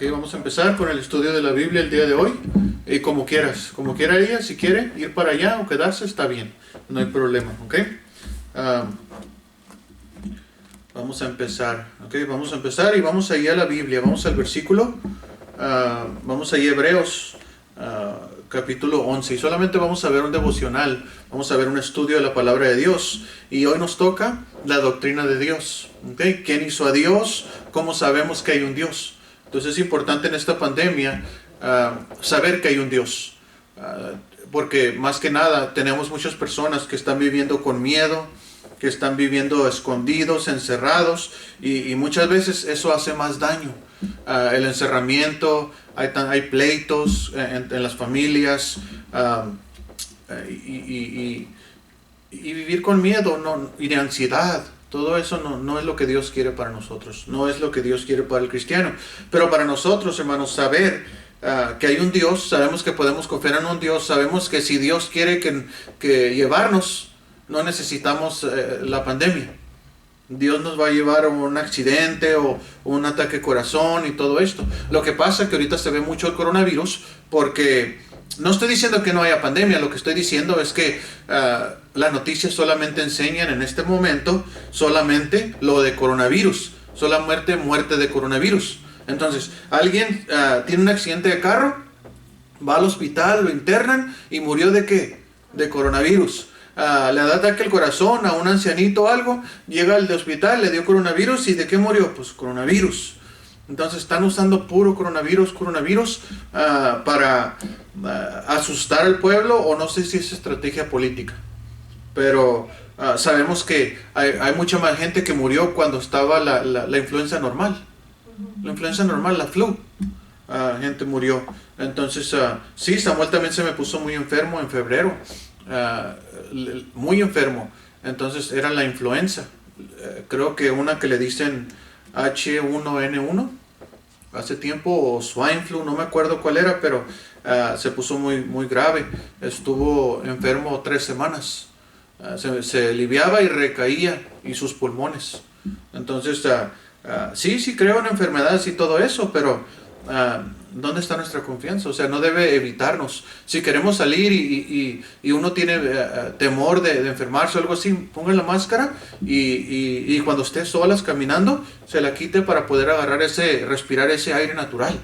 Ok, vamos a empezar con el estudio de la Biblia el día de hoy. Como quieras, como quiera ella, si quiere ir para allá o quedarse, está bien, no hay problema, ok. Vamos a empezar, ok, vamos a empezar y vamos a ir a la Biblia, vamos al versículo, vamos a ir a Hebreos, capítulo 11, y solamente vamos a ver un devocional, vamos a ver un estudio de la palabra de Dios, y hoy nos toca la doctrina de Dios, ok. ¿Quién hizo a Dios? ¿Cómo sabemos que hay un Dios? Entonces es importante en esta pandemia saber que hay un Dios, porque más que nada tenemos muchas personas que están viviendo con miedo, que están viviendo escondidos, encerrados, y muchas veces eso hace más daño. El encerramiento, hay pleitos en las familias, y vivir con miedo y de ansiedad. Todo eso no es lo que Dios quiere para nosotros, no es lo que Dios quiere para el cristiano. Pero para nosotros, hermanos, saber que hay un Dios, sabemos que podemos confiar en un Dios, sabemos que si Dios quiere que llevarnos, no necesitamos la pandemia. Dios nos va a llevar a un accidente o un ataque de corazón y todo esto. Lo que pasa es que ahorita se ve mucho el coronavirus porque no estoy diciendo que no haya pandemia, lo que estoy diciendo es que las noticias solamente enseñan en este momento solamente lo de coronavirus, solamente muerte de coronavirus. Entonces, alguien tiene un accidente de carro, va al hospital, lo internan y murió ¿de qué? De coronavirus. Le da ataque al corazón a un ancianito o algo, llega al hospital, le dio coronavirus y ¿de qué murió? Pues coronavirus. Entonces están usando puro coronavirus para asustar al pueblo, o no sé si es estrategia política. Pero sabemos que hay mucha más gente que murió cuando estaba la influenza normal. La influenza normal, la flu. Gente murió. Entonces, sí, Samuel también se me puso muy enfermo en febrero. Muy enfermo. Entonces era la influenza. Creo que una que le dicen H1N1 hace tiempo, o swine flu, no me acuerdo cuál era, pero se puso muy grave. Estuvo enfermo 3 semanas. Se aliviaba y recaía, y sus pulmones. Entonces sí creo en enfermedades y todo eso, pero ¿dónde está nuestra confianza? O sea, no debe evitarnos. Si queremos salir y uno tiene temor de enfermarse o algo así, ponga la máscara y cuando esté solas caminando, se la quite para poder respirar ese aire natural.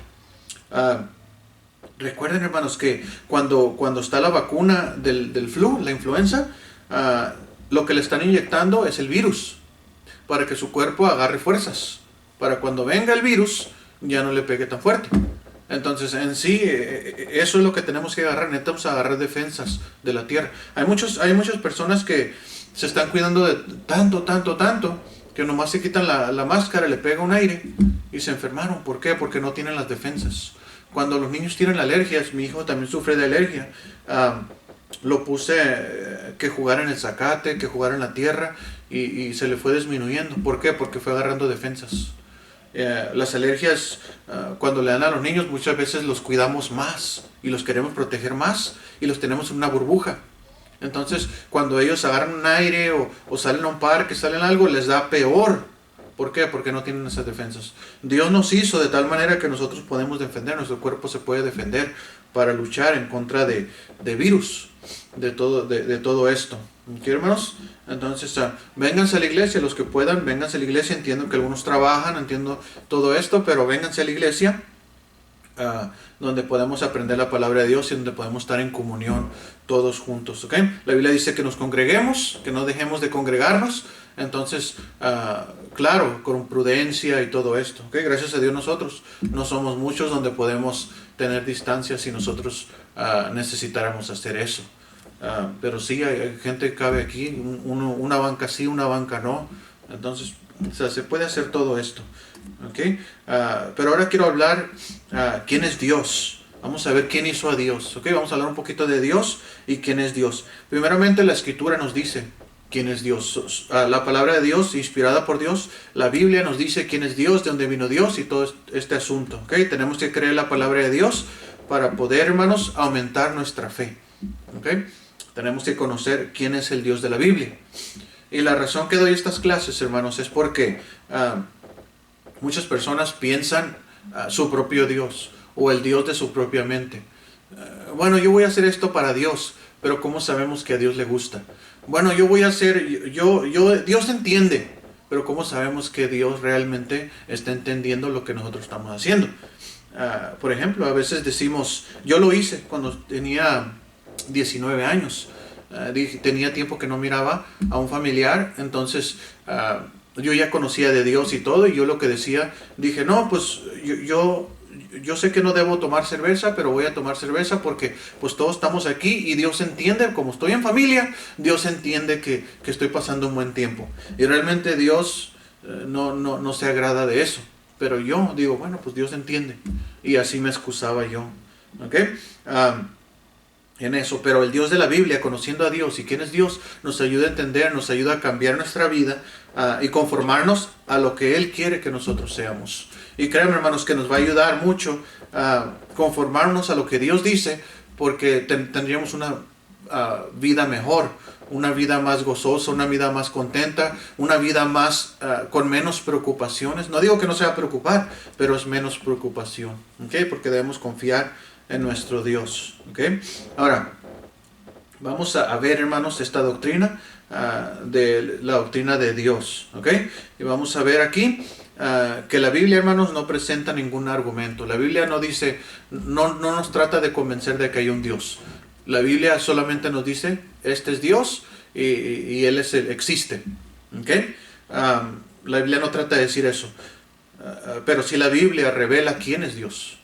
Recuerden, hermanos, que cuando está la vacuna del flu, la influenza, lo que le están inyectando es el virus, para que su cuerpo agarre fuerzas, para cuando venga el virus ya no le pegue tan fuerte. Entonces, en sí, eso es lo que tenemos que agarrar. Necesitamos agarrar defensas de la tierra. Hay muchas personas que se están cuidando de tanto, que nomás se quitan la máscara, le pega un aire y se enfermaron. ¿Por qué? Porque no tienen las defensas. Cuando los niños tienen alergias, mi hijo también sufre de alergia, lo puse que jugara en el zacate, que jugara en la tierra, y se le fue disminuyendo. ¿Por qué? Porque fue agarrando defensas. Las alergias, cuando le dan a los niños, muchas veces los cuidamos más y los queremos proteger más y los tenemos en una burbuja. Entonces, cuando ellos agarran un aire o salen a un parque, salen algo, les da peor. ¿Por qué? Porque no tienen esas defensas. Dios nos hizo de tal manera que nosotros podemos defender, nuestro cuerpo se puede defender para luchar en contra de virus, de todo esto. ¿Qué, hermanos? Entonces, vénganse a la iglesia, los que puedan, vénganse a la iglesia. Entiendo que algunos trabajan, entiendo todo esto, pero vénganse a la iglesia, donde podemos aprender la palabra de Dios y donde podemos estar en comunión todos juntos, ¿ok? La Biblia dice que nos congreguemos, que no dejemos de congregarnos. Entonces, claro, con prudencia y todo esto, ¿ok? Gracias a Dios nosotros no somos muchos donde podemos tener distancia si nosotros necesitáramos hacer eso. Pero sí, hay gente que cabe aquí, una banca sí, una banca no. Entonces, o sea, se puede hacer todo esto, ¿ok? Pero ahora quiero hablar quién es Dios. Vamos a ver quién hizo a Dios, ¿ok? Vamos a hablar un poquito de Dios y quién es Dios. Primeramente, la Escritura nos dice quién es Dios. La palabra de Dios, inspirada por Dios, la Biblia nos dice quién es Dios, de dónde vino Dios y todo este asunto, ¿ok? Tenemos que creer la palabra de Dios para poder, hermanos, aumentar nuestra fe, ¿ok? Tenemos que conocer quién es el Dios de la Biblia. Y la razón que doy estas clases, hermanos, es porque muchas personas piensan su propio Dios o el Dios de su propia mente. Bueno, yo voy a hacer esto para Dios, pero ¿cómo sabemos que a Dios le gusta? Bueno, yo voy a hacer, Dios entiende, pero ¿cómo sabemos que Dios realmente está entendiendo lo que nosotros estamos haciendo? Por ejemplo, a veces decimos, yo lo hice cuando tenía 19 años. Tenía tiempo que no miraba a un familiar, entonces yo ya conocía de Dios y todo, y yo lo que decía, dije, no, pues yo sé que no debo tomar cerveza, pero voy a tomar cerveza porque pues todos estamos aquí y Dios entiende, como estoy en familia, Dios entiende que estoy pasando un buen tiempo. Y realmente Dios no se agrada de eso. Pero yo digo, bueno, pues Dios entiende. Y así me excusaba yo. ¿Ok? En eso. Pero el Dios de la Biblia, conociendo a Dios y quién es Dios, nos ayuda a entender, nos ayuda a cambiar nuestra vida y conformarnos a lo que Él quiere que nosotros seamos. Y créanme, hermanos, que nos va a ayudar mucho a conformarnos a lo que Dios dice, porque tendríamos una vida mejor, una vida más gozosa, una vida más contenta, una vida más con menos preocupaciones. No digo que no se va a preocupar, pero es menos preocupación, ¿okay? Porque debemos confiar en nuestro Dios, ¿okay? Ahora, vamos a ver, hermanos, esta doctrina de la doctrina de Dios, ¿okay? Y vamos a ver aquí que la Biblia, hermanos, no presenta ningún argumento. La Biblia no dice, no nos trata de convencer de que hay un Dios. La Biblia solamente nos dice, este es Dios y Él existe. ¿Okay? La Biblia no trata de decir eso. Pero sí la Biblia revela quién es Dios.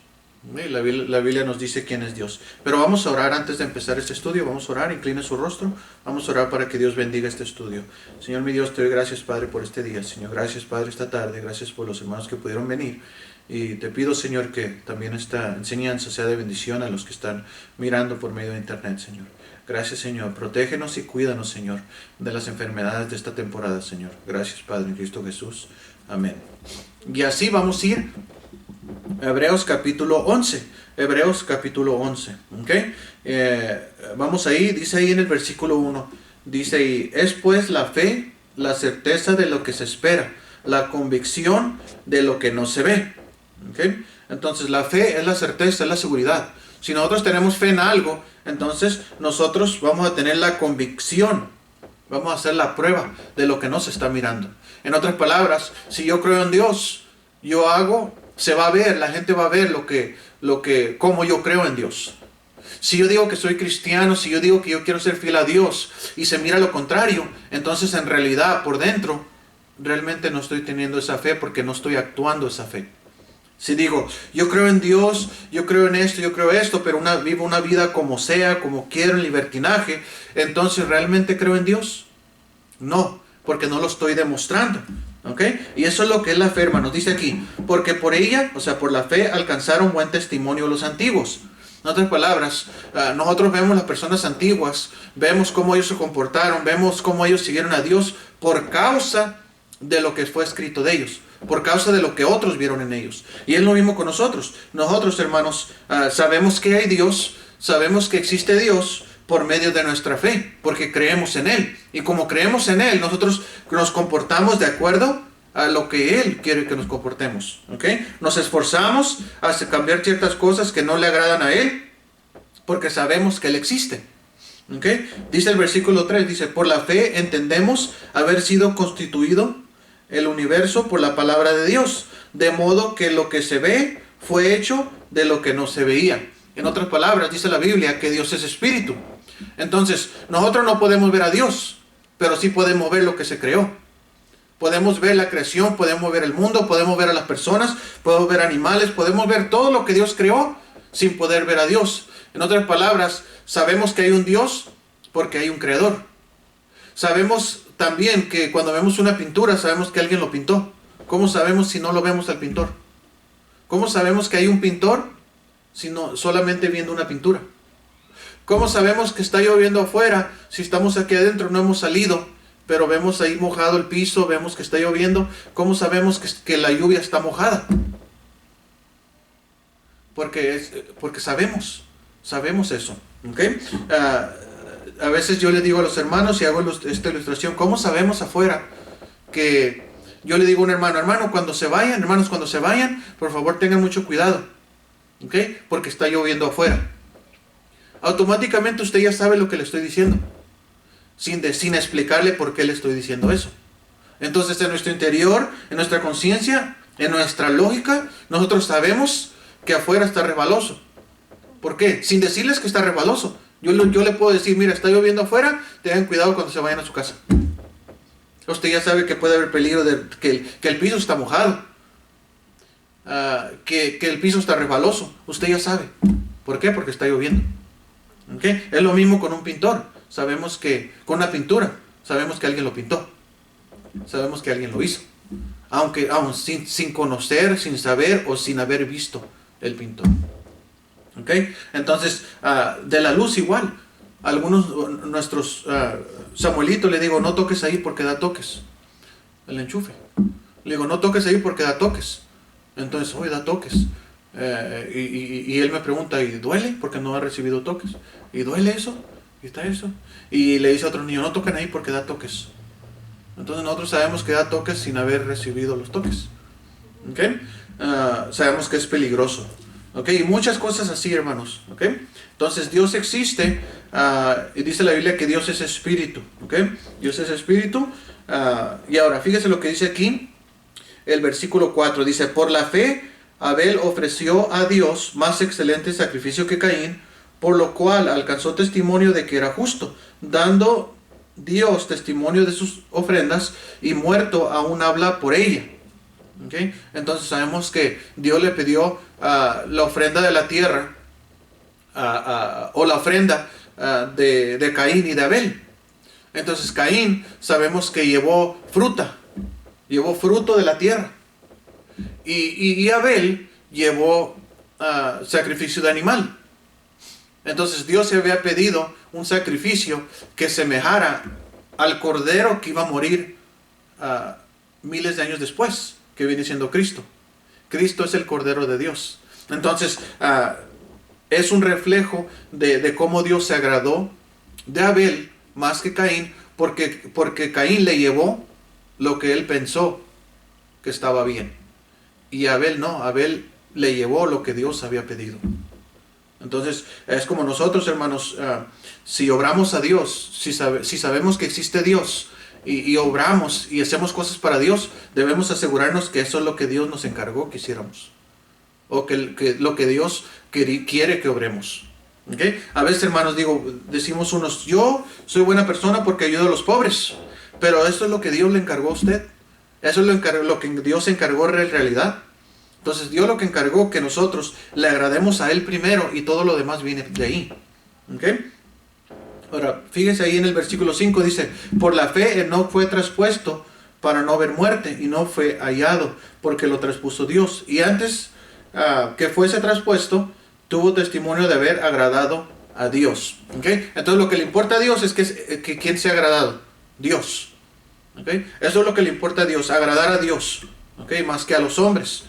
¿Okay? La Biblia nos dice quién es Dios. Pero vamos a orar antes de empezar este estudio. Vamos a orar, incline su rostro. Vamos a orar para que Dios bendiga este estudio. Señor mi Dios, te doy gracias, Padre, por este día. Señor, gracias, Padre, esta tarde. Gracias por los hermanos que pudieron venir. Y te pido, Señor, que también esta enseñanza sea de bendición a los que están mirando por medio de internet, Señor. Gracias, Señor. Protégenos y cuídanos, Señor, de las enfermedades de esta temporada, Señor. Gracias, Padre, en Cristo Jesús. Amén. Y así vamos a ir a Hebreos capítulo 11. Hebreos capítulo 11. ¿Okay? Vamos ahí, dice ahí en el versículo 1. Dice ahí, es pues la fe, la certeza de lo que se espera, la convicción de lo que no se ve. ¿Okay? Entonces la fe es la certeza, es la seguridad. Si nosotros tenemos fe en algo, entonces nosotros vamos a tener la convicción, vamos a hacer la prueba de lo que no se está mirando. En otras palabras, si yo creo en Dios, yo hago, se va a ver, la gente va a ver cómo yo creo en Dios. Si yo digo que soy cristiano, si yo digo que yo quiero ser fiel a Dios y se mira lo contrario, entonces en realidad por dentro realmente no estoy teniendo esa fe porque no estoy actuando esa fe. Si digo, yo creo en Dios, yo creo en esto, yo creo esto, pero vivo una vida como sea, como quiero, en libertinaje, entonces ¿realmente creo en Dios? No, porque no lo estoy demostrando. ¿Okay? Y eso es lo que es la fe, hermanos. Dice aquí, porque por ella, o sea, por la fe, alcanzaron buen testimonio los antiguos. En otras palabras, nosotros vemos las personas antiguas, vemos cómo ellos se comportaron, vemos cómo ellos siguieron a Dios por causa de lo que fue escrito de ellos, por causa de lo que otros vieron en ellos. Y es lo mismo con nosotros. Nosotros, hermanos, sabemos que hay Dios, sabemos que existe Dios por medio de nuestra fe, porque creemos en Él. Y como creemos en Él, nosotros nos comportamos de acuerdo a lo que Él quiere que nos comportemos. ¿Okay? Nos esforzamos a cambiar ciertas cosas que no le agradan a Él, porque sabemos que Él existe. ¿Okay? Dice el versículo 3, dice, por la fe entendemos haber sido constituido el universo por la palabra de Dios, de modo que lo que se ve fue hecho de lo que no se veía. En otras palabras, dice la Biblia que Dios es espíritu. Entonces, nosotros no podemos ver a Dios, pero sí podemos ver lo que se creó. Podemos ver la creación, podemos ver el mundo, podemos ver a las personas, podemos ver animales, podemos ver todo lo que Dios creó sin poder ver a Dios. En otras palabras, sabemos que hay un Dios porque hay un creador. Sabemos también que cuando vemos una pintura, sabemos que alguien lo pintó. ¿Cómo sabemos si no lo vemos al pintor? ¿Cómo sabemos que hay un pintor si no solamente viendo una pintura? ¿Cómo sabemos que está lloviendo afuera si estamos aquí adentro, no hemos salido, pero vemos ahí mojado el piso, vemos que está lloviendo? ¿Cómo sabemos que la lluvia está mojada? Porque sabemos eso. ¿Okay? A veces yo le digo a los hermanos y hago esta ilustración, ¿cómo sabemos afuera que yo le digo a un hermano, hermanos, cuando se vayan, por favor tengan mucho cuidado, ¿ok? Porque está lloviendo afuera. Automáticamente usted ya sabe lo que le estoy diciendo, sin explicarle por qué le estoy diciendo eso. Entonces, en nuestro interior, en nuestra conciencia, en nuestra lógica, nosotros sabemos que afuera está resbaloso. ¿Por qué? Sin decirles que está resbaloso. Yo le puedo decir, mira, está lloviendo afuera, tengan cuidado cuando se vayan a su casa. Usted ya sabe que puede haber peligro de que el piso está mojado, que el piso está resbaloso. Usted ya sabe. ¿Por qué? Porque está lloviendo. ¿Okay? Es lo mismo con un pintor. Sabemos que con una pintura, sabemos que alguien lo pintó. Sabemos que alguien lo hizo. Aún sin conocer, sin saber o sin haber visto el pintor. ¿Okay? Entonces, de la luz igual. Nuestros Samuelito le digo, no toques ahí porque da toques. El enchufe. Le digo, no toques ahí porque da toques. Entonces, hoy da toques. Y él me pregunta, ¿y duele? Porque no ha recibido toques. ¿Y duele eso? ¿Y está eso? Y le dice a otro niño, no toquen ahí porque da toques. Entonces nosotros sabemos que da toques sin haber recibido los toques. ¿Okay? Sabemos que es peligroso. ¿Okay? Y muchas cosas así, hermanos. ¿Okay? Entonces Dios existe, y dice la Biblia que Dios es espíritu. ¿Okay? Dios es espíritu. Y ahora, fíjese lo que dice aquí, el versículo 4. Dice, por la fe Abel ofreció a Dios más excelente sacrificio que Caín, por lo cual alcanzó testimonio de que era justo, dando Dios testimonio de sus ofrendas, y muerto aún habla por ella. ¿Okay? Entonces sabemos que Dios le pidió la ofrenda de la tierra, o la ofrenda de Caín y de Abel. Entonces Caín sabemos que llevó fruto de la tierra, y Abel llevó sacrificio de animal. Entonces Dios se había pedido un sacrificio que semejara al cordero que iba a morir miles de años después, que viene siendo Cristo. Cristo es el cordero de Dios. Entonces es un reflejo de cómo Dios se agradó de Abel más que Caín, porque Caín le llevó lo que él pensó que estaba bien, y Abel no. Abel le llevó lo que Dios había pedido. Entonces es como nosotros, hermanos, si obramos a Dios, si sabemos que existe Dios, y obramos y hacemos cosas para Dios, debemos asegurarnos que eso es lo que Dios nos encargó que hiciéramos, o que lo que Dios quiere que obremos. ¿Okay? A veces, hermanos, decimos unos, yo soy buena persona porque ayudo a los pobres, pero eso es lo que Dios le encargó a usted. Eso es lo que Dios encargó en realidad. Entonces Dios lo que encargó que nosotros le agrademos a Él primero, y todo lo demás viene de ahí. ¿Okay? Ahora, fíjense ahí en el versículo 5, dice, por la fe Enoc fue traspuesto para no ver muerte, y no fue hallado porque lo traspuso Dios. Y antes que fuese traspuesto, tuvo testimonio de haber agradado a Dios. ¿Okay? Entonces lo que le importa a Dios es que ¿quién se ha agradado? Dios. ¿Okay? Eso es lo que le importa a Dios, agradar a Dios. ¿Okay? Más que a los hombres.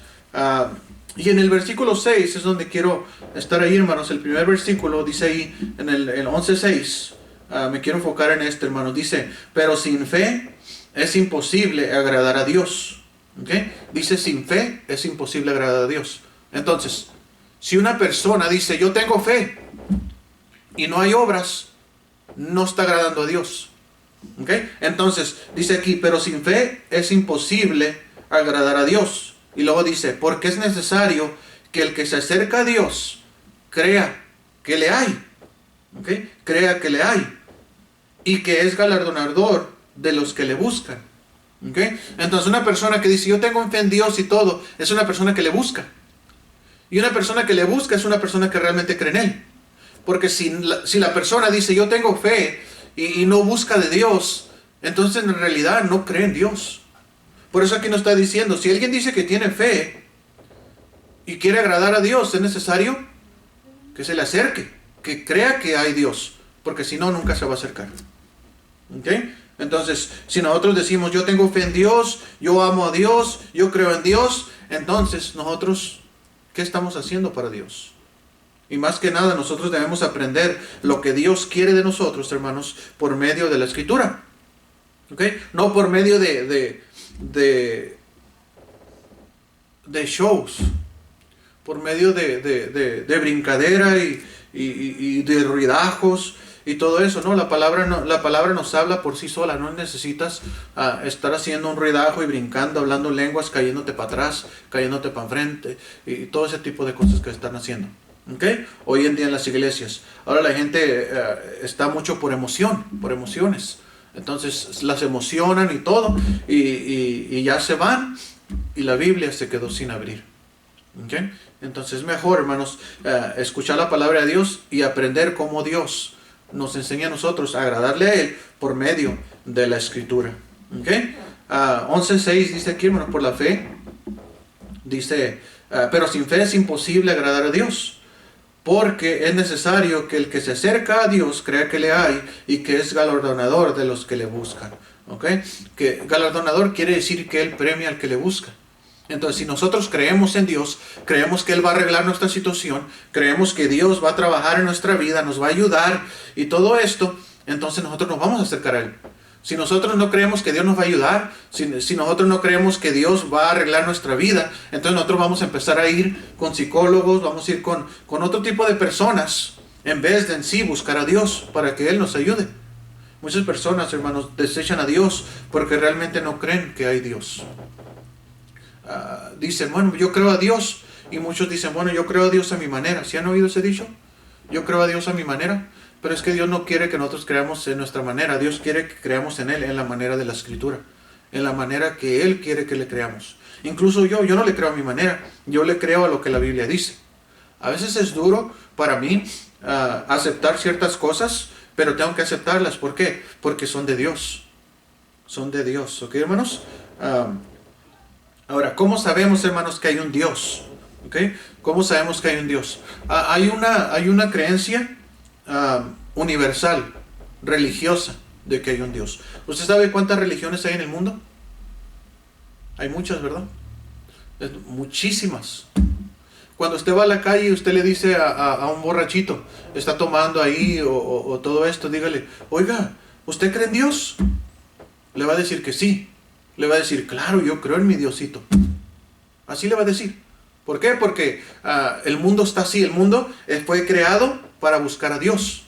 Y en el versículo 6 es donde quiero estar ahí, hermanos. El primer versículo dice ahí, en el 11:6, me quiero enfocar en este, hermanos. Dice, pero sin fe es imposible agradar a Dios. ¿Okay? Dice, sin fe es imposible agradar a Dios. Entonces, si una persona dice, yo tengo fe, y no hay obras, no está agradando a Dios. ¿Okay? Entonces, dice aquí, pero sin fe es imposible agradar a Dios. Y luego dice, porque es necesario que el que se acerca a Dios crea que le hay. ¿Okay? Crea que le hay. Y que es galardonador de los que le buscan. ¿Okay? Entonces una persona que dice, yo tengo fe en Dios y todo, es una persona que le busca. Y una persona que le busca es una persona que realmente cree en Él. Porque si la persona dice, yo tengo fe, y no busca de Dios, entonces en realidad no cree en Dios. Por eso aquí nos está diciendo, si alguien dice que tiene fe y quiere agradar a Dios, es necesario que se le acerque, que crea que hay Dios, porque si no, nunca se va a acercar. ¿Okay? Entonces, si nosotros decimos, yo tengo fe en Dios, yo amo a Dios, yo creo en Dios, entonces nosotros, ¿qué estamos haciendo para Dios? Y más que nada, nosotros debemos aprender lo que Dios quiere de nosotros, hermanos, por medio de la Escritura. ¿Okay? No por medio de de shows, por medio de brincadera y de ruidajos y todo eso, ¿no? La palabra nos habla por sí sola. No necesitas estar haciendo un ruidajo y brincando, hablando lenguas, cayéndote para atrás, cayéndote para enfrente y todo ese tipo de cosas que están haciendo, ¿okay? Hoy en día en las iglesias. Ahora la gente está mucho por emociones. Entonces las emocionan y todo y ya se van y la Biblia se quedó sin abrir, ¿okay? Entonces es mejor, hermanos, escuchar la palabra de Dios y aprender cómo Dios nos enseña a nosotros a agradarle a Él por medio de la Escritura, ¿okay? 11:6 dice aquí, hermanos, por la fe, dice, pero sin fe es imposible agradar a Dios, porque es necesario que el que se acerca a Dios crea que le hay y que es galardonador de los que le buscan, ¿okay? Que galardonador quiere decir que Él premia al que le busca. Entonces, si nosotros creemos en Dios, creemos que Él va a arreglar nuestra situación, creemos que Dios va a trabajar en nuestra vida, nos va a ayudar y todo esto, entonces nosotros nos vamos a acercar a Él. Si nosotros no creemos que Dios nos va a ayudar, si nosotros no creemos que Dios va a arreglar nuestra vida, entonces nosotros vamos a empezar a ir con psicólogos, vamos a ir con otro tipo de personas, en vez de en sí buscar a Dios para que Él nos ayude. Muchas personas, hermanos, desechan a Dios porque realmente no creen que hay Dios. Dicen, bueno, yo creo a Dios, y muchos dicen, bueno, yo creo a Dios a mi manera. ¿Sí han oído ese dicho? Yo creo a Dios a mi manera. Pero es que Dios no quiere que nosotros creamos en nuestra manera. Dios quiere que creamos en Él, en la manera de la Escritura, en la manera que Él quiere que le creamos. Incluso yo no le creo a mi manera, yo le creo a lo que la Biblia dice. A veces es duro para mí aceptar ciertas cosas, pero tengo que aceptarlas. ¿Por qué? Porque son de Dios. Son de Dios, ¿ok, hermanos? Ahora, ¿cómo sabemos, hermanos, que hay un Dios? ¿Okay? ¿Cómo sabemos que hay un Dios? Hay una creencia universal, religiosa, de que hay un Dios. ¿Usted sabe cuántas religiones hay en el mundo? Hay muchas, ¿verdad? Muchísimas. Cuando usted va a la calle y usted le dice a un borrachito, está tomando ahí o todo esto, dígale, oiga, ¿usted cree en Dios? Le va a decir que sí. Le va a decir, claro, yo creo en mi Diosito. Así le va a decir. ¿Por qué? Porque el mundo está así. El mundo fue creado para buscar a Dios.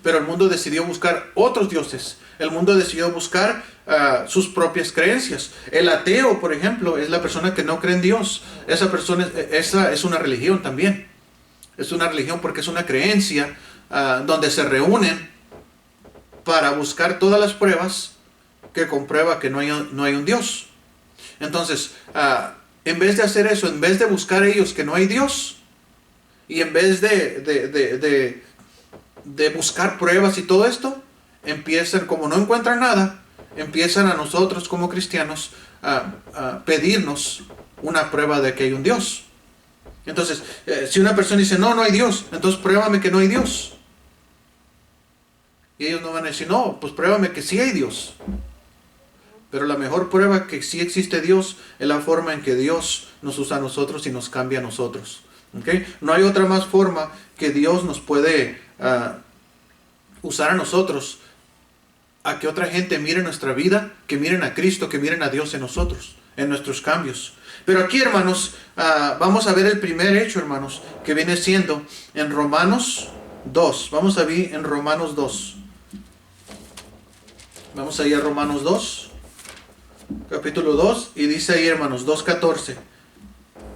Pero el mundo decidió buscar otros dioses. El mundo decidió buscar sus propias creencias. El ateo, por ejemplo, es la persona que no cree en Dios. Esa es una religión también. Es una religión porque es una creencia donde se reúnen para buscar todas las pruebas que comprueba que no hay un Dios. Entonces, en vez de hacer eso, en vez de buscar ellos que no hay Dios, y en vez de buscar pruebas y todo esto, empiezan, como no encuentran nada, empiezan a nosotros como cristianos a pedirnos una prueba de que hay un Dios. Entonces, si una persona dice, no hay Dios, entonces pruébame que no hay Dios. Y ellos no van a decir, no, pues pruébame que sí hay Dios. Pero la mejor prueba que sí existe Dios es la forma en que Dios nos usa a nosotros y nos cambia a nosotros. ¿Okay? No hay otra más forma que Dios nos puede usar a nosotros, a que otra gente mire nuestra vida, que miren a Cristo, que miren a Dios en nosotros, en nuestros cambios. Pero aquí, hermanos, vamos a ver el primer hecho, hermanos, que viene siendo en Romanos 2. Vamos a ver en Romanos 2. Vamos a ir a Romanos 2. Capítulo 2, y dice ahí, hermanos, 2:14.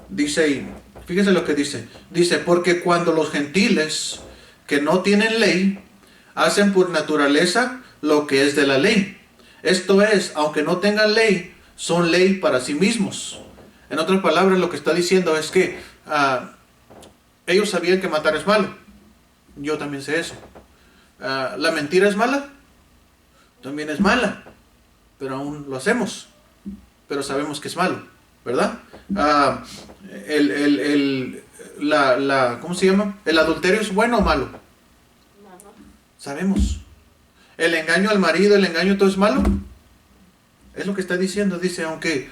Dice ahí, fíjense lo que dice. Dice, porque cuando los gentiles que no tienen ley hacen por naturaleza lo que es de la ley. Esto es, aunque no tengan ley, son ley para sí mismos. En otras palabras, lo que está diciendo es que ellos sabían que matar es malo. Yo también sé eso. ¿La mentira es mala? También es mala. Pero aún lo hacemos. Pero sabemos que es malo, ¿verdad? ¿Cómo se llama? ¿El adulterio es bueno o malo? Sabemos. ¿El engaño al marido, el engaño todo es malo? Es lo que está diciendo. Dice, aunque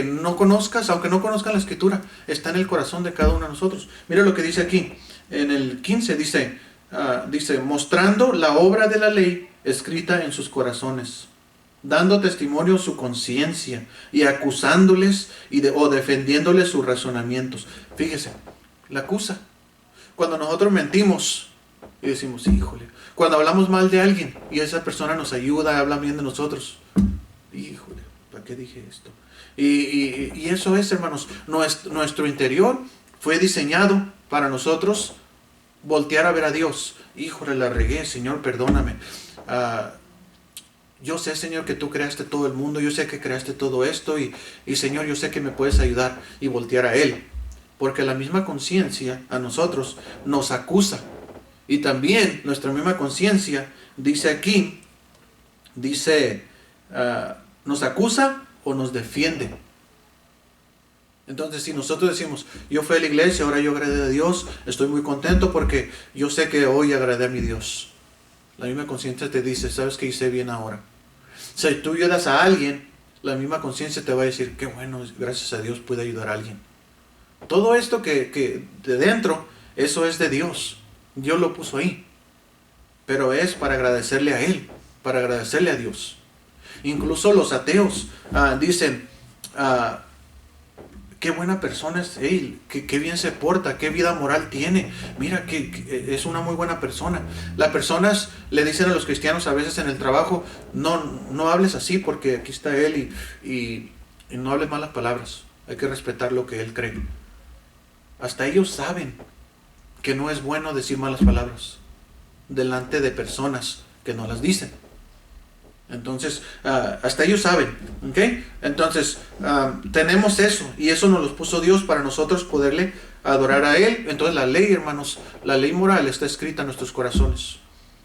no conozcan la Escritura, está en el corazón de cada uno de nosotros. Mira lo que dice aquí. En el 15 dice, mostrando la obra de la ley escrita en sus corazones. dando testimonio su conciencia y acusándoles o defendiéndoles sus razonamientos. Fíjese, la acusa. Cuando nosotros mentimos y decimos, híjole, cuando hablamos mal de alguien y esa persona nos ayuda, habla bien de nosotros, híjole, ¿para qué dije esto? Y eso es, hermanos, nuestro interior fue diseñado para nosotros voltear a ver a Dios. Híjole, la regué, Señor, perdóname. Yo sé, Señor, que tú creaste todo el mundo, yo sé que creaste todo esto y Señor, yo sé que me puedes ayudar, y voltear a Él. Porque la misma conciencia a nosotros nos acusa. Y también nuestra misma conciencia dice aquí, nos acusa o nos defiende. Entonces, si nosotros decimos, yo fui a la iglesia, ahora yo agradé a Dios, estoy muy contento porque yo sé que hoy agradé a mi Dios. La misma conciencia te dice, sabes que hice bien ahora. Si tú ayudas a alguien, la misma conciencia te va a decir, qué bueno, gracias a Dios pude ayudar a alguien. Todo esto que de dentro, eso es de Dios. Dios lo puso ahí. Pero es para agradecerle a Él, para agradecerle a Dios. Incluso los ateos dicen, qué buena persona es él, qué bien se porta, qué vida moral tiene. Mira que es una muy buena persona. Las personas le dicen a los cristianos a veces en el trabajo, no hables así porque aquí está él y no hables malas palabras. Hay que respetar lo que él cree. Hasta ellos saben que no es bueno decir malas palabras delante de personas que no las dicen. Entonces, hasta ellos saben, ¿ok? Entonces, tenemos eso, y eso nos lo puso Dios para nosotros poderle adorar a Él. Entonces, la ley, hermanos, la ley moral está escrita en nuestros corazones.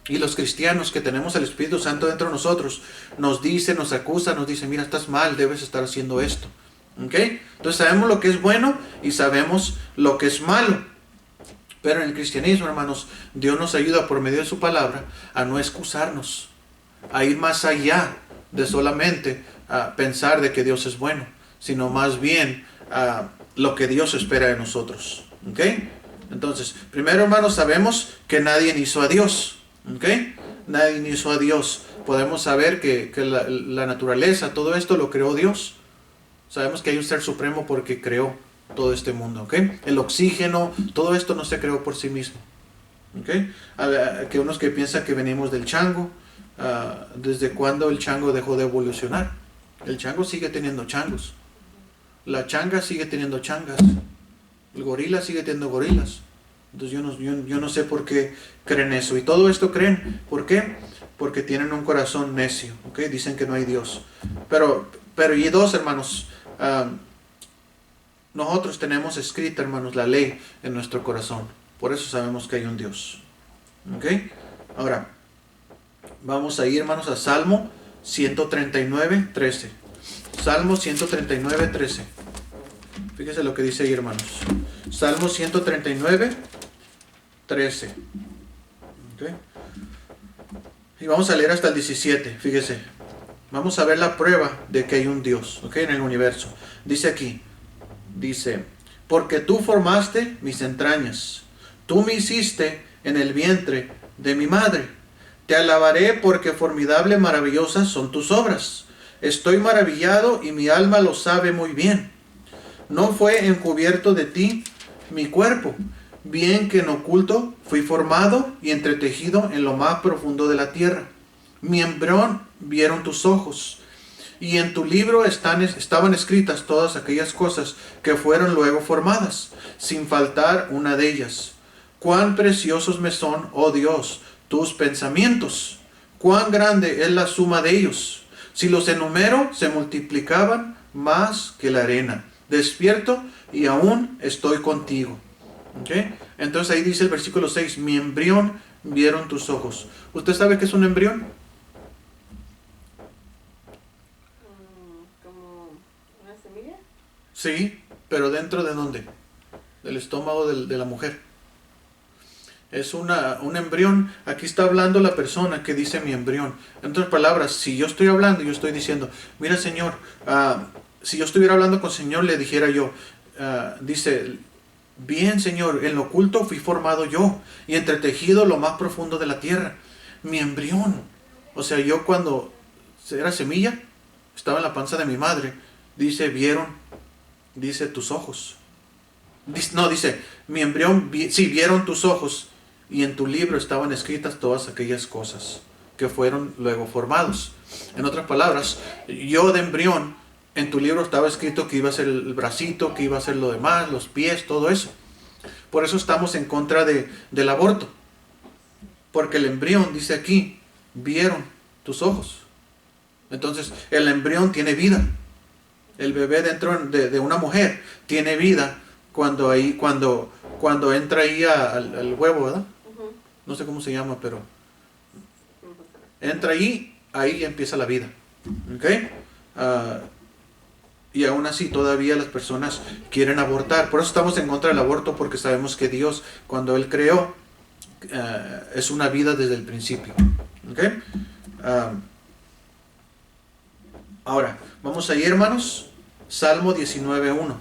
Y los cristianos que tenemos el Espíritu Santo dentro de nosotros, nos dice, nos acusa, nos dice, mira, estás mal, debes estar haciendo esto, ¿ok? Entonces, sabemos lo que es bueno y sabemos lo que es malo. Pero en el cristianismo, hermanos, Dios nos ayuda por medio de su palabra a no excusarnos, a ir más allá de solamente pensar de que Dios es bueno, sino más bien lo que Dios espera de nosotros. ¿Ok? Entonces, primero, hermanos, sabemos que nadie hizo a Dios. ¿Ok? Nadie hizo a Dios. Podemos saber que la naturaleza, todo esto lo creó Dios. Sabemos que hay un ser supremo porque creó todo este mundo. ¿Ok? El oxígeno, todo esto no se creó por sí mismo. ¿Ok? Que unos que piensan que venimos del chango. ¿Desde cuándo el chango dejó de evolucionar? El chango sigue teniendo changos. La changa sigue teniendo changas. El gorila sigue teniendo gorilas. Entonces yo no sé por qué creen eso. Y todo esto creen. ¿Por qué? Porque tienen un corazón necio. ¿Okay? Dicen que no hay Dios. Pero y dos, hermanos. Nosotros tenemos escrita, hermanos, la ley en nuestro corazón. Por eso sabemos que hay un Dios. ¿Ok? Ahora, vamos a ir, hermanos, a Salmo 139, 13. Salmo 139, 13. Fíjese lo que dice ahí, hermanos. Salmo 139, 13. ¿Okay? Y vamos a leer hasta el 17. Fíjese. Vamos a ver la prueba de que hay un Dios, ¿okay? En el universo. Dice aquí. Dice, porque tú formaste mis entrañas. Tú me hiciste en el vientre de mi madre. Te alabaré porque formidable, maravillosas son tus obras. Estoy maravillado y mi alma lo sabe muy bien. No fue encubierto de ti mi cuerpo, bien que en oculto fui formado y entretejido en lo más profundo de la tierra. Mi embrión vieron tus ojos, y en tu libro estaban escritas todas aquellas cosas que fueron luego formadas, sin faltar una de ellas. Cuán preciosos me son, oh Dios, tus pensamientos, cuán grande es la suma de ellos. Si los enumero, se multiplicaban más que la arena. Despierto y aún estoy contigo. ¿Okay? Entonces ahí dice el versículo 6, mi embrión vieron tus ojos. ¿Usted sabe qué es un embrión? ¿Como una semilla? Sí, pero ¿dentro de dónde? Del estómago de la mujer. Es un embrión. Aquí está hablando la persona que dice mi embrión. En otras palabras, si yo estoy hablando, yo estoy diciendo, mira, Señor, si yo estuviera hablando con el Señor, le dijera yo, dice, bien, Señor, en lo oculto fui formado yo y entretejido lo más profundo de la tierra. Mi embrión. O sea, yo cuando era semilla, estaba en la panza de mi madre. Dice, vieron, dice, tus ojos. Dice, mi embrión, sí, vieron tus ojos, y en tu libro estaban escritas todas aquellas cosas que fueron luego formados. En otras palabras, yo de embrión, en tu libro estaba escrito que iba a ser el bracito, que iba a ser lo demás, los pies, todo eso. Por eso estamos en contra del aborto. Porque el embrión, dice aquí, vieron tus ojos. Entonces, el embrión tiene vida. El bebé dentro de una mujer tiene vida cuando entra ahí al huevo, ¿verdad? No sé cómo se llama, pero entra ahí empieza la vida. ¿Ok? Y aún así todavía las personas quieren abortar. Por eso estamos en contra del aborto, porque sabemos que Dios, cuando Él creó, es una vida desde el principio. ¿Ok? Ahora, vamos ahí, hermanos. Salmo 19.1.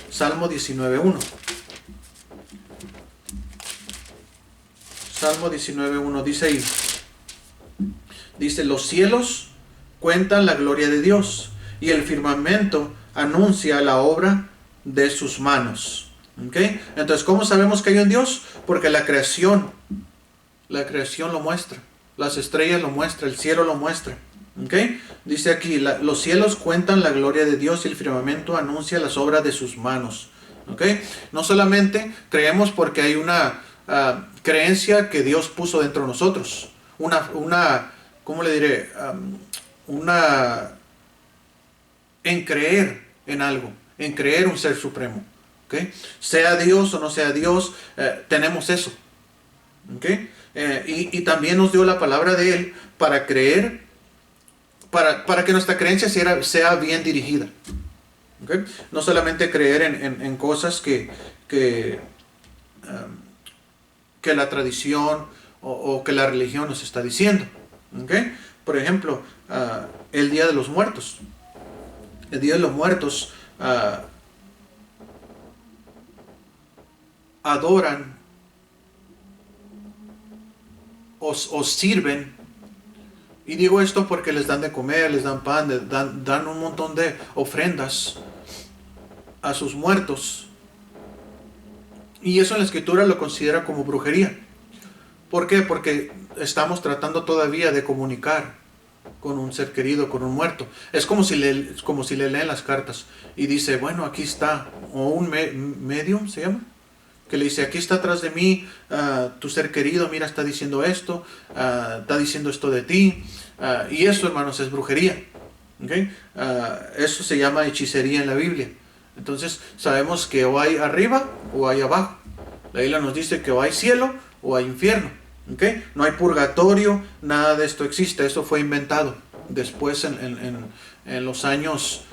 Salmo 19.1. Salmo 19.1 dice ahí. Dice, los cielos cuentan la gloria de Dios, y el firmamento anuncia la obra de sus manos. ¿Okay? Entonces, ¿cómo sabemos que hay un Dios? Porque la creación lo muestra. Las estrellas lo muestran, el cielo lo muestra. ¿Okay? Dice aquí, los cielos cuentan la gloria de Dios, y el firmamento anuncia las obras de sus manos. ¿Okay? No solamente creemos porque hay una creencia que Dios puso dentro de nosotros. ¿Cómo le diré? En creer en algo, en creer un ser supremo. ¿Okay? Sea Dios o no sea Dios, tenemos eso. ¿Okay? Y también nos dio la palabra de Él para creer, para que nuestra creencia sea bien dirigida. ¿Okay? No solamente creer en cosas que la tradición o que la religión nos está diciendo. ¿Okay? Por ejemplo, el Día de los Muertos. El Día de los Muertos adoran o sirven. Y digo esto porque les dan de comer, les dan pan, dan un montón de ofrendas a sus muertos. Y eso en la Escritura lo considera como brujería. ¿Por qué? Porque estamos tratando todavía de comunicar con un ser querido, con un muerto. Es como si le leen las cartas y dice, bueno, aquí está, o un medium se llama, que le dice, aquí está atrás de mí tu ser querido, mira, está diciendo esto, está diciendo esto de ti, y eso, hermanos, es brujería. ¿Okay? Eso se llama hechicería en la Biblia. Entonces sabemos que o hay arriba o hay abajo. La Biblia nos dice que o hay cielo o hay infierno. ¿Okay? No hay purgatorio, nada de esto existe. Eso fue inventado después en los años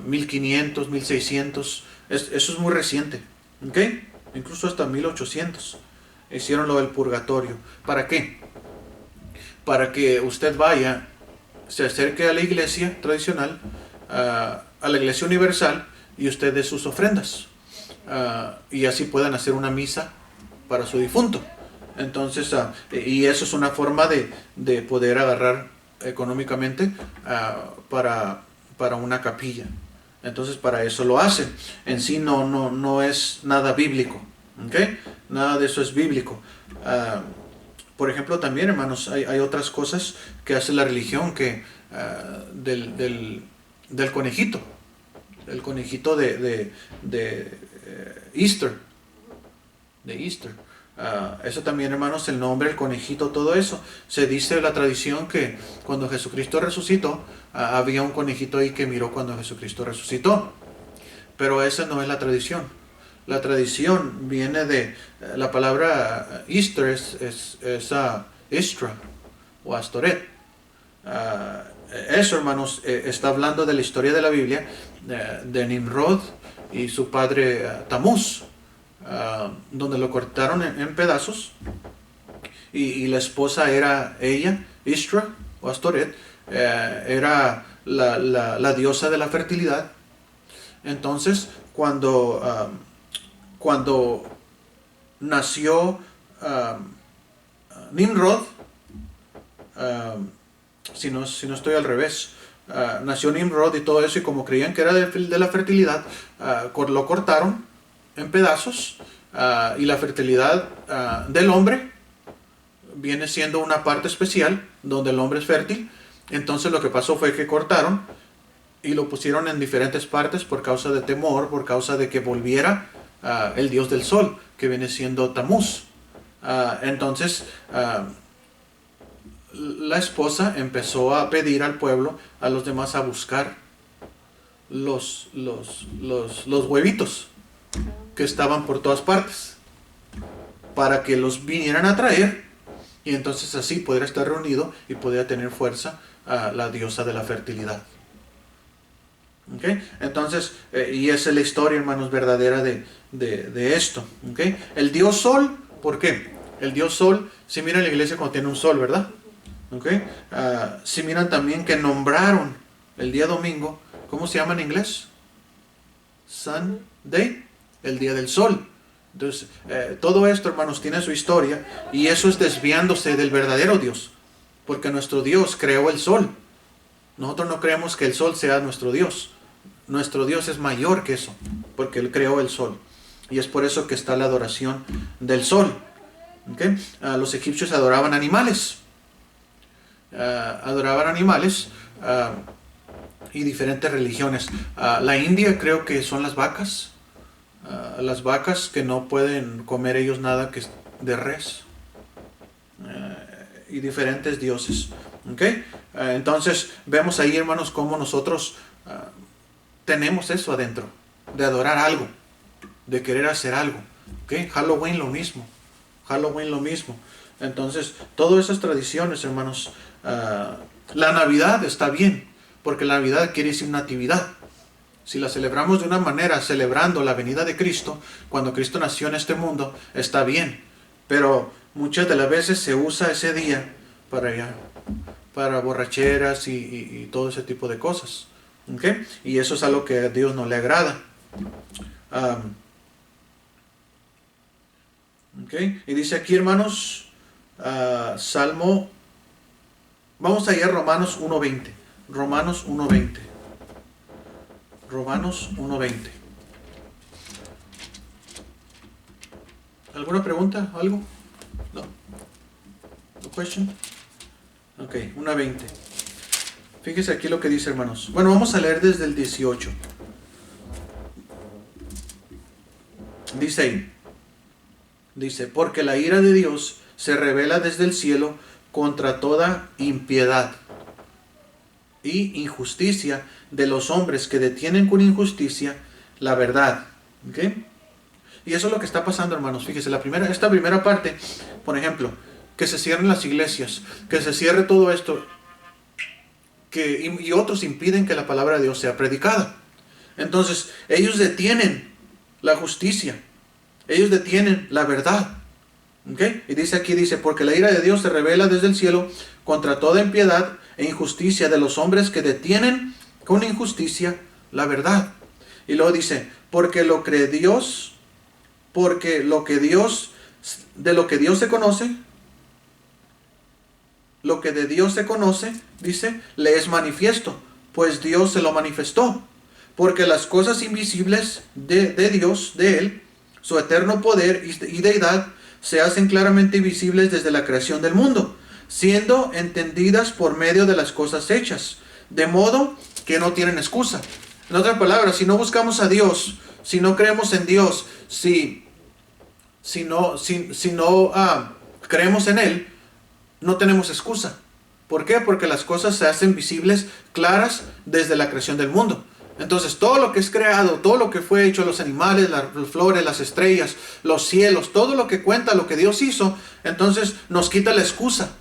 1500, 1600. Eso es muy reciente. ¿Okay? Incluso hasta 1800 hicieron lo del purgatorio. ¿Para qué? Para que usted vaya, se acerque a la iglesia tradicional, a la iglesia universal, y usted dé sus ofrendas. Y así puedan hacer una misa para su difunto. Entonces, y eso es una forma de poder agarrar económicamente para una capilla. Entonces, para eso lo hacen. En sí no es nada bíblico. ¿Okay? Nada de eso es bíblico. Por ejemplo, también, hermanos, hay otras cosas que hace la religión que del conejito. El conejito de Easter. De Easter. Eso también, hermanos, el nombre, el conejito, todo eso. Se dice la tradición que cuando Jesucristo resucitó, había un conejito ahí que miró cuando Jesucristo resucitó. Pero esa no es la tradición. La tradición viene de la palabra Easter, es Istra o Astoret. Eso, hermanos, está hablando de la historia de la Biblia, de Nimrod y su padre Tamuz, donde lo cortaron en pedazos, y la esposa era ella, Istra o Astoret, era la diosa de la fertilidad. Entonces, cuando nació Nimrod, si no estoy al revés. Nació Nimrod y todo eso, y como creían que era de la fertilidad, lo cortaron en pedazos, y la fertilidad del hombre viene siendo una parte especial donde el hombre es fértil. Entonces lo que pasó fue que cortaron y lo pusieron en diferentes partes por causa de temor, por causa de que volviera el dios del sol, que viene siendo Tamuz. Entonces la esposa empezó a pedir al pueblo, a los demás, a buscar los huevitos que estaban por todas partes, para que los vinieran a traer, y entonces así podría estar reunido y podría tener fuerza la diosa de la fertilidad. ¿Okay? Entonces, y esa es la historia, hermanos, verdadera de esto. ¿Okay? El dios sol, ¿por qué? El dios sol, si miran la iglesia cuando tiene un sol, ¿verdad? ¿Okay? Si miran también que nombraron el día domingo, ¿cómo se llama en inglés? Sunday, el día del sol. Entonces, todo esto, hermanos, tiene su historia, y eso es desviándose del verdadero Dios, porque nuestro Dios creó el sol. Nosotros no creemos que el sol sea nuestro Dios. Nuestro Dios es mayor que eso, porque Él creó el sol. Y es por eso que está la adoración del sol. ¿Okay? Los egipcios adoraban animales. Y diferentes religiones. La India creo que son las vacas. Las vacas que no pueden comer ellos nada que es de res. Y diferentes dioses. ¿Okay? Entonces vemos ahí, hermanos, cómo nosotros tenemos eso adentro, de adorar algo, de querer hacer algo. ¿Okay? Halloween lo mismo. Entonces, todas esas tradiciones, hermanos, la Navidad está bien, porque la Navidad quiere decir natividad. Si la celebramos de una manera, celebrando la venida de Cristo, cuando Cristo nació en este mundo, está bien. Pero muchas de las veces se usa ese día para borracheras y todo ese tipo de cosas. ¿Okay? Y eso es algo que a Dios no le agrada. ¿Okay? Y dice aquí, hermanos, Salmo, vamos a ir a Romanos 1.20. Romanos 1.20. ¿Alguna pregunta? ¿Algo? No. ¿No question? Ok, 1.20. Fíjese aquí lo que dice, hermanos. Bueno, vamos a leer desde el 18. Dice ahí. Dice, porque la ira de Dios se revela desde el cielo contra toda impiedad y injusticia de los hombres que detienen con injusticia la verdad. ¿Okay? Y eso es lo que está pasando, hermanos. Fíjese, esta primera parte, por ejemplo, que se cierren las iglesias, que se cierre todo esto, y otros impiden que la palabra de Dios sea predicada. Entonces, ellos detienen la justicia, ellos detienen la verdad. ¿Okay? Y dice aquí, porque la ira de Dios se revela desde el cielo contra toda impiedad e injusticia de los hombres que detienen con injusticia la verdad. Y luego dice, de lo que Dios se conoce, lo que de Dios se conoce, dice, le es manifiesto, pues Dios se lo manifestó. Porque las cosas invisibles de Dios, de Él, su eterno poder y deidad, se hacen claramente visibles desde la creación del mundo, siendo entendidas por medio de las cosas hechas, de modo que no tienen excusa. En otras palabras, si no buscamos a Dios, si no creemos en Dios, si no creemos en Él, no tenemos excusa. ¿Por qué? Porque las cosas se hacen visibles, claras, desde la creación del mundo. Entonces, todo lo que es creado, todo lo que fue hecho, los animales, las flores, las estrellas, los cielos, todo lo que cuenta, lo que Dios hizo, entonces nos quita la excusa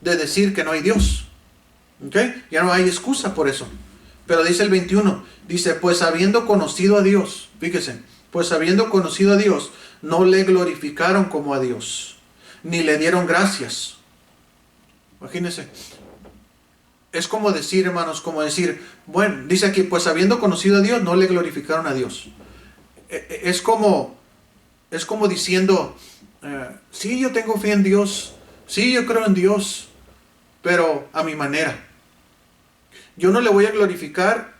de decir que no hay Dios. ¿Okay? Ya no hay excusa por eso. Pero dice el 21, dice, pues habiendo conocido a Dios, fíjese, pues habiendo conocido a Dios, no le glorificaron como a Dios, ni le dieron gracias. Imagínense. Es como decir, hermanos, bueno, dice aquí, pues habiendo conocido a Dios, no le glorificaron a Dios. Es como diciendo, sí, yo tengo fe en Dios, sí, yo creo en Dios, pero a mi manera. Yo no le voy a glorificar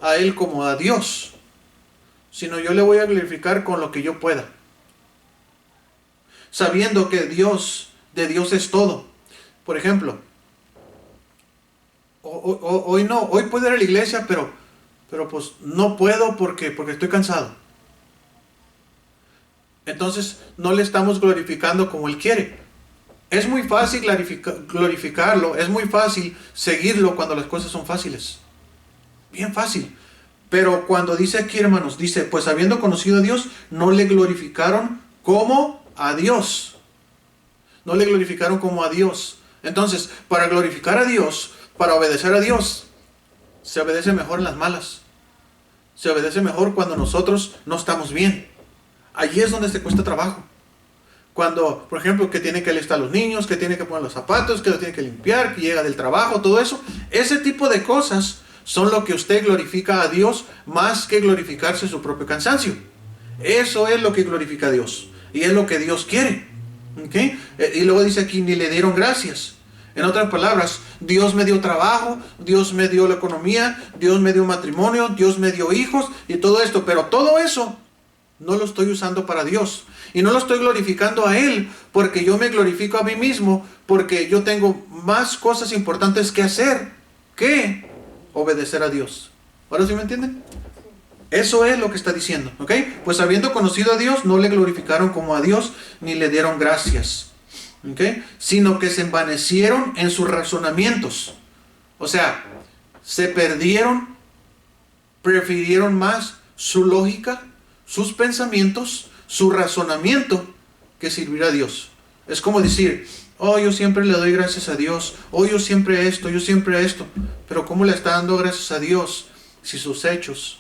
a Él como a Dios, sino yo le voy a glorificar con lo que yo pueda. Sabiendo que de Dios es todo. Por ejemplo, hoy puedo ir a la iglesia, pero pues no puedo porque estoy cansado. Entonces no le estamos glorificando como Él quiere. Es muy fácil glorificarlo, es muy fácil seguirlo cuando las cosas son fáciles. Bien fácil. Pero cuando dice aquí, hermanos, dice, pues habiendo conocido a Dios, no le glorificaron como a Dios. No le glorificaron como a Dios. Entonces, para glorificar a Dios, para obedecer a Dios, se obedece mejor en las malas. Se obedece mejor cuando nosotros no estamos bien. Allí es donde te cuesta trabajo. Cuando, por ejemplo, que tiene que alistar a los niños, que tiene que poner los zapatos, que los tiene que limpiar, que llega del trabajo, todo eso. Ese tipo de cosas son lo que usted glorifica a Dios más que glorificarse su propio cansancio. Eso es lo que glorifica a Dios. Y es lo que Dios quiere. ¿Okay? Y luego dice aquí, ni le dieron gracias. En otras palabras, Dios me dio trabajo, Dios me dio la economía, Dios me dio matrimonio, Dios me dio hijos y todo esto. Pero todo eso no lo estoy usando para Dios. Y no lo estoy glorificando a Él porque yo me glorifico a mí mismo, porque yo tengo más cosas importantes que hacer que obedecer a Dios. ¿Ahora sí me entienden? Eso es lo que está diciendo, ¿ok? Pues habiendo conocido a Dios, no le glorificaron como a Dios, ni le dieron gracias, ¿ok? Sino que se envanecieron en sus razonamientos. O sea, se perdieron, prefirieron más su lógica, sus pensamientos, su razonamiento, que servir a Dios. Es como decir, oh, yo siempre le doy gracias a Dios, oh, yo siempre esto. Pero ¿cómo le está dando gracias a Dios si sus hechos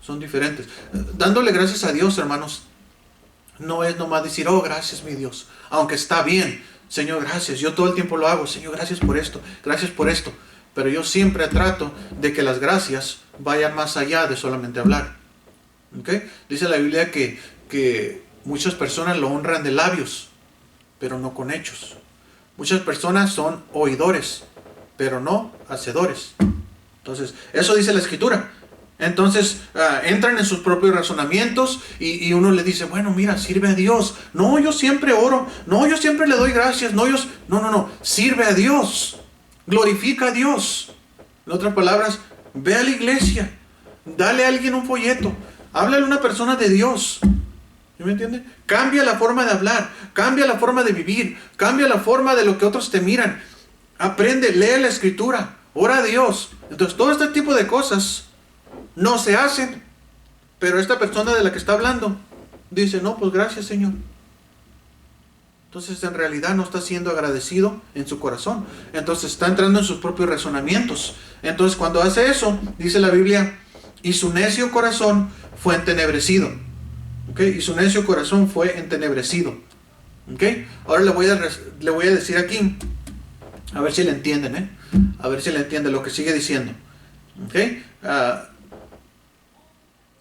son diferentes? Dándole gracias a Dios, hermanos, no es nomás decir, oh, gracias mi Dios, aunque está bien, Señor, gracias, yo todo el tiempo lo hago, Señor, gracias por esto, pero yo siempre trato de que las gracias vayan más allá de solamente hablar. ¿Okay? Dice la Biblia que muchas personas lo honran de labios, pero no con hechos. Muchas personas son oidores, pero no hacedores. Entonces, eso dice la Escritura. Entonces, entran en sus propios razonamientos y uno le dice, bueno, mira, sirve a Dios. No, yo siempre oro. No, yo siempre le doy gracias. No. Sirve a Dios. Glorifica a Dios. En otras palabras, ve a la iglesia. Dale a alguien un folleto. Háblale a una persona de Dios. ¿Sí me entiende? Cambia la forma de hablar. Cambia la forma de vivir. Cambia la forma de lo que otros te miran. Aprende, lee la Escritura. Ora a Dios. Entonces, todo este tipo de cosas no se hacen, pero esta persona de la que está hablando dice, no, pues gracias, Señor. Entonces en realidad no está siendo agradecido en su corazón. Entonces está entrando en sus propios razonamientos. Entonces cuando hace eso, dice la Biblia, y su necio corazón fue entenebrecido. ¿Okay? Y su necio corazón fue entenebrecido. ¿Okay? Ahora le voy a decir aquí, a ver si le entienden, a ver si le entiende lo que sigue diciendo. ¿Okay?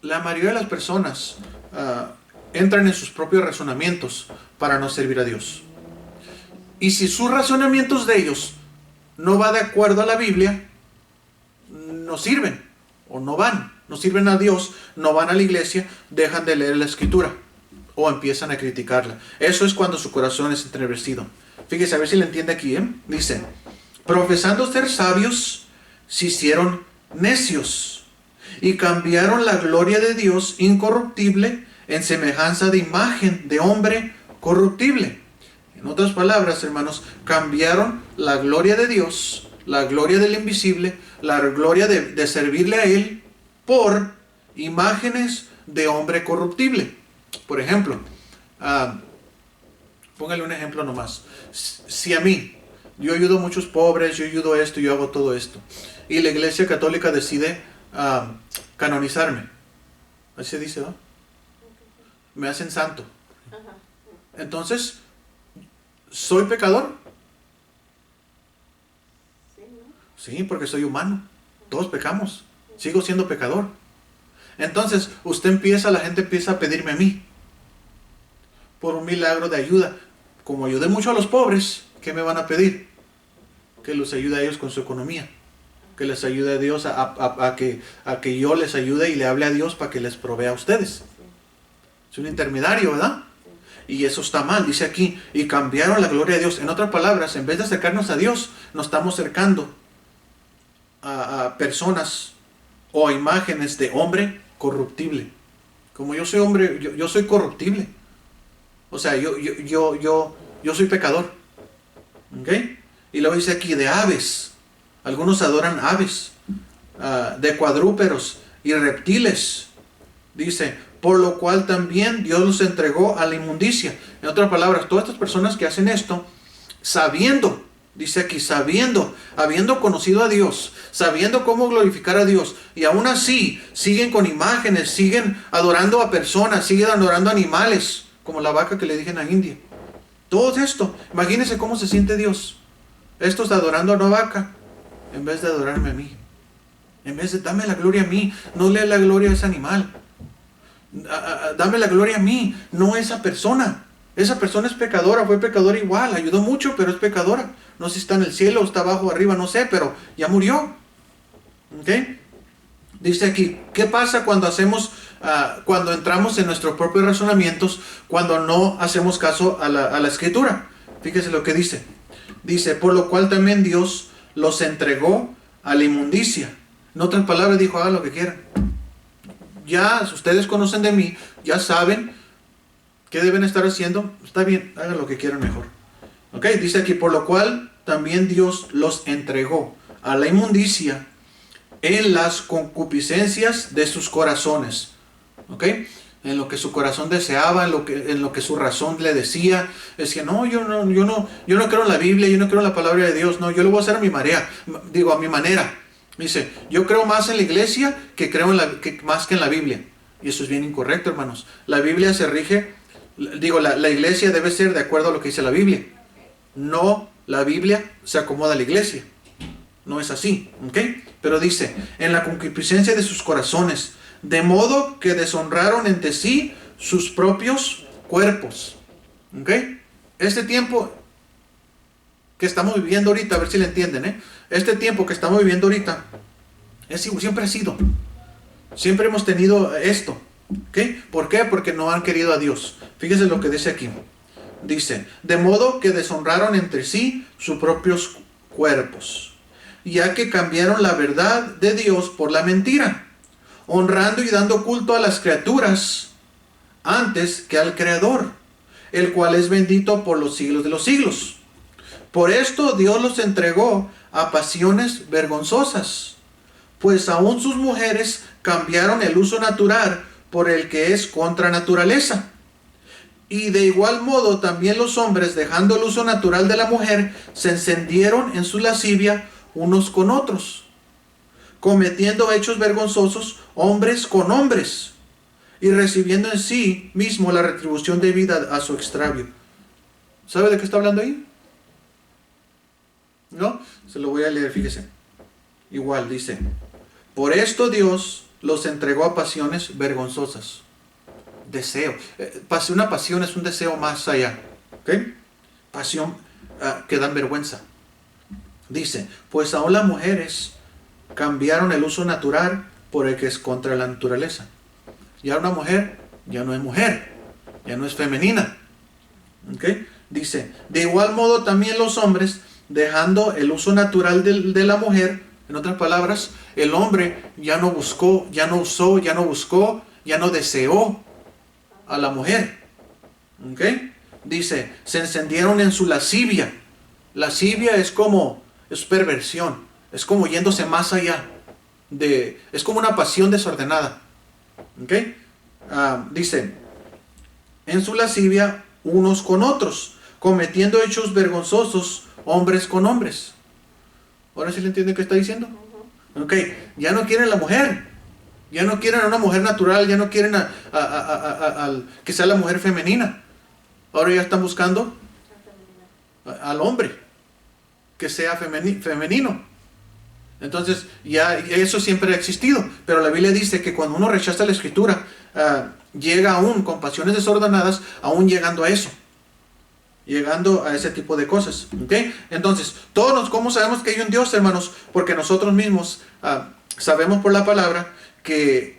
La mayoría de las personas entran en sus propios razonamientos para no servir a Dios. Y si sus razonamientos de ellos no va de acuerdo a la Biblia, no sirven o no sirven a Dios, no van a la iglesia, dejan de leer la Escritura o empiezan a criticarla. Eso es cuando su corazón es entenebrecido. Fíjese, a ver si le entiende aquí. Dice, profesando ser sabios, se hicieron necios y cambiaron la gloria de Dios incorruptible en semejanza de imagen de hombre corruptible. En otras palabras, hermanos, cambiaron la gloria de Dios, la gloria del invisible, la gloria de servirle a Él, por imágenes de hombre corruptible. Por ejemplo, póngale un ejemplo nomás. Si a mí, yo ayudo a muchos pobres, yo ayudo esto, yo hago todo esto, y la Iglesia Católica decide canonizarme, así se dice, ¿no? Me hacen santo. Entonces, ¿soy pecador? Sí, porque soy humano. Todos pecamos. Sigo siendo pecador. Entonces, la gente empieza a pedirme a mí por un milagro de ayuda. Como ayudé mucho a los pobres, ¿qué me van a pedir? que los ayude a ellos con su economía, que les ayude a Dios a que yo les ayude y le hable a Dios para que les provea a ustedes. Es un intermediario, ¿verdad? Y eso está mal, dice aquí, y cambiaron la gloria de Dios. En otras palabras, en vez de acercarnos a Dios, nos estamos acercando a personas o a imágenes de hombre corruptible. Como yo soy hombre, yo soy corruptible. O sea, yo soy pecador. ¿Ok? Y luego dice aquí de aves. Algunos adoran aves, de cuadrúpedos y reptiles. Dice, por lo cual también Dios los entregó a la inmundicia. En otras palabras, todas estas personas que hacen esto, sabiendo, dice aquí, habiendo conocido a Dios, sabiendo cómo glorificar a Dios, y aún así siguen con imágenes, siguen adorando a personas, siguen adorando a animales, como la vaca que le dije en la India. Todo esto, imagínense cómo se siente Dios. Estos adorando a una vaca, en vez de adorarme a mí. En vez de dame la gloria a mí, no le la gloria a ese animal. Dame la gloria a mí, no a esa persona. Esa persona es pecadora, fue pecadora igual, ayudó mucho, pero es pecadora. No sé si está en el cielo o está abajo o arriba, no sé, pero ya murió. ¿Ok? Dice aquí, ¿qué pasa cuando cuando entramos en nuestros propios razonamientos, cuando no hacemos caso a la escritura? Fíjese lo que dice. Dice, por lo cual también Dios los entregó a la inmundicia. En otras palabras dijo, hagan lo que quieran. Ya ustedes conocen de mí, ya saben qué deben estar haciendo. Está bien, hagan lo que quieran mejor. Ok, dice aquí, por lo cual también Dios los entregó a la inmundicia en las concupiscencias de sus corazones. Ok, en lo que su corazón deseaba, en lo que su razón le decía. Es que no, yo no creo en la Biblia, yo no creo en la palabra de Dios, no, yo lo voy a hacer a mi manera. Dice, yo creo más en la iglesia que creo más que en la Biblia. Y eso es bien incorrecto, hermanos. La Biblia se rige, la iglesia debe ser de acuerdo a lo que dice la Biblia. No, la Biblia se acomoda a la iglesia. No es así, ¿ok? Pero dice, en la concupiscencia de sus corazones, de modo que deshonraron entre sí sus propios cuerpos. ¿Ok? Este tiempo que estamos viviendo ahorita, a ver si le entienden, este tiempo que estamos viviendo ahorita, siempre ha sido. Siempre hemos tenido esto. ¿Ok? ¿Por qué? Porque no han querido a Dios. Fíjese lo que dice aquí. Dice, de modo que deshonraron entre sí sus propios cuerpos, ya que cambiaron la verdad de Dios por la mentira, honrando y dando culto a las criaturas antes que al Creador, el cual es bendito por los siglos de los siglos. Por esto Dios los entregó a pasiones vergonzosas, pues aún sus mujeres cambiaron el uso natural por el que es contra naturaleza. Y de igual modo también los hombres, dejando el uso natural de la mujer, se encendieron en su lascivia unos con otros, cometiendo hechos vergonzosos hombres con hombres, y recibiendo en sí mismo la retribución debida a su extravio. ¿Sabe de qué está hablando ahí? ¿No? Se lo voy a leer, fíjese. Igual dice, por esto Dios los entregó a pasiones vergonzosas. Deseo. Una pasión es un deseo más allá. ¿Ok? Pasión que dan vergüenza. Dice, pues aún las mujeres cambiaron el uso natural por el que es contra la naturaleza. Ya una mujer ya no es mujer, ya no es femenina. ¿Ok? Dice, de igual modo también los hombres, dejando el uso natural de la mujer, en otras palabras, el hombre ya no buscó, ya no usó, ya no buscó, ya no deseó a la mujer. ¿Ok? Dice, se encendieron en su lascivia. Lascivia es perversión, es como yéndose más allá. Es como una pasión desordenada. ¿Ok? Dice, en su lascivia unos con otros, cometiendo hechos vergonzosos hombres con hombres. ¿Ahora sí le entiende qué está diciendo? Ok, ya no quieren la mujer, ya no quieren a una mujer natural, ya no quieren que sea la mujer femenina. Ahora ya están buscando al hombre que sea femenino. Entonces, ya eso siempre ha existido, pero la Biblia dice que cuando uno rechaza la escritura, llega aún con pasiones desordenadas, aún llegando a eso. llegando a ese tipo de cosas. ¿Okay? Entonces, ¿cómo sabemos que hay un Dios, hermanos? Porque nosotros mismos sabemos por la palabra que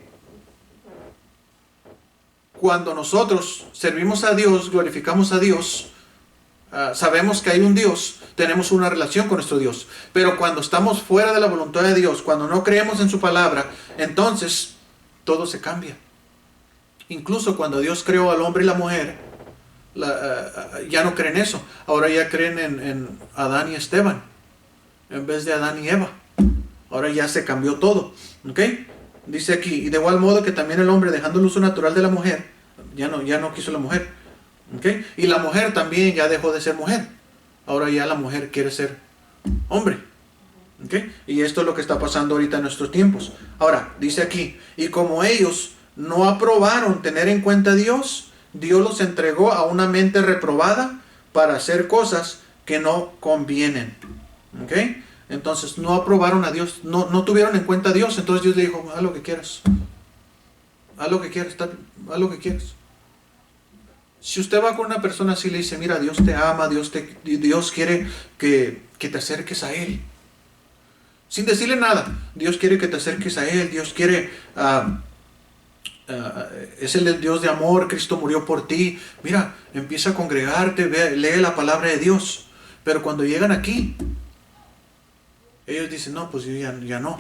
cuando nosotros servimos a Dios, glorificamos a Dios, sabemos que hay un Dios, tenemos una relación con nuestro Dios. Pero cuando estamos fuera de la voluntad de Dios, cuando no creemos en su palabra, entonces todo se cambia. Incluso cuando Dios creó al hombre y la mujer, ya no creen eso. Ahora ya creen en Adán y Esteban, en vez de Adán y Eva. Ahora ya se cambió todo. ¿Ok? Dice aquí, y de igual modo que también el hombre, dejando el uso natural de la mujer, ya no quiso la mujer. ¿Okay? Y la mujer también ya dejó de ser mujer. Ahora ya la mujer quiere ser hombre. ¿Okay? Y esto es lo que está pasando ahorita en nuestros tiempos. Ahora, dice aquí, y como ellos no aprobaron tener en cuenta a Dios, Dios los entregó a una mente reprobada para hacer cosas que no convienen. ¿Okay? Entonces no aprobaron a Dios, no tuvieron en cuenta a Dios. Entonces Dios le dijo, haz lo que quieras. Haz lo que quieras, haz lo que quieras. Si usted va con una persona así y le dice, mira, Dios te ama, Dios quiere que te acerques a Él. Sin decirle nada, Dios quiere que te acerques a Él, Dios quiere, es el Dios de amor, Cristo murió por ti. Mira, empieza a congregarte, lee la palabra de Dios. Pero cuando llegan aquí, ellos dicen, no, pues yo ya no.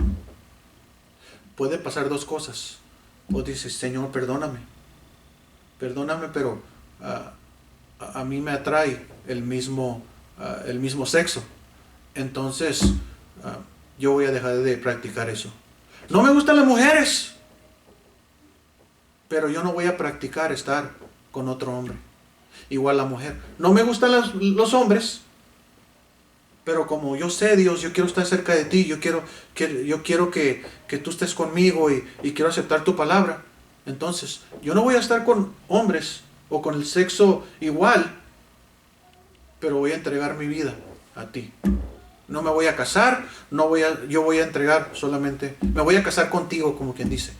Puede pasar dos cosas. O dices, Señor, perdóname, pero a mí me atrae el mismo sexo. Entonces, yo voy a dejar de practicar eso. No me gustan las mujeres, pero yo no voy a practicar estar con otro hombre. Igual la mujer. No me gustan los hombres, pero como yo sé, Dios, yo quiero estar cerca de ti, yo quiero que tú estés conmigo y quiero aceptar tu palabra. Entonces, yo no voy a estar con hombres o con el sexo igual, pero voy a entregar mi vida a ti. No me voy a casar, yo voy a entregar solamente, me voy a casar contigo, como quien dice.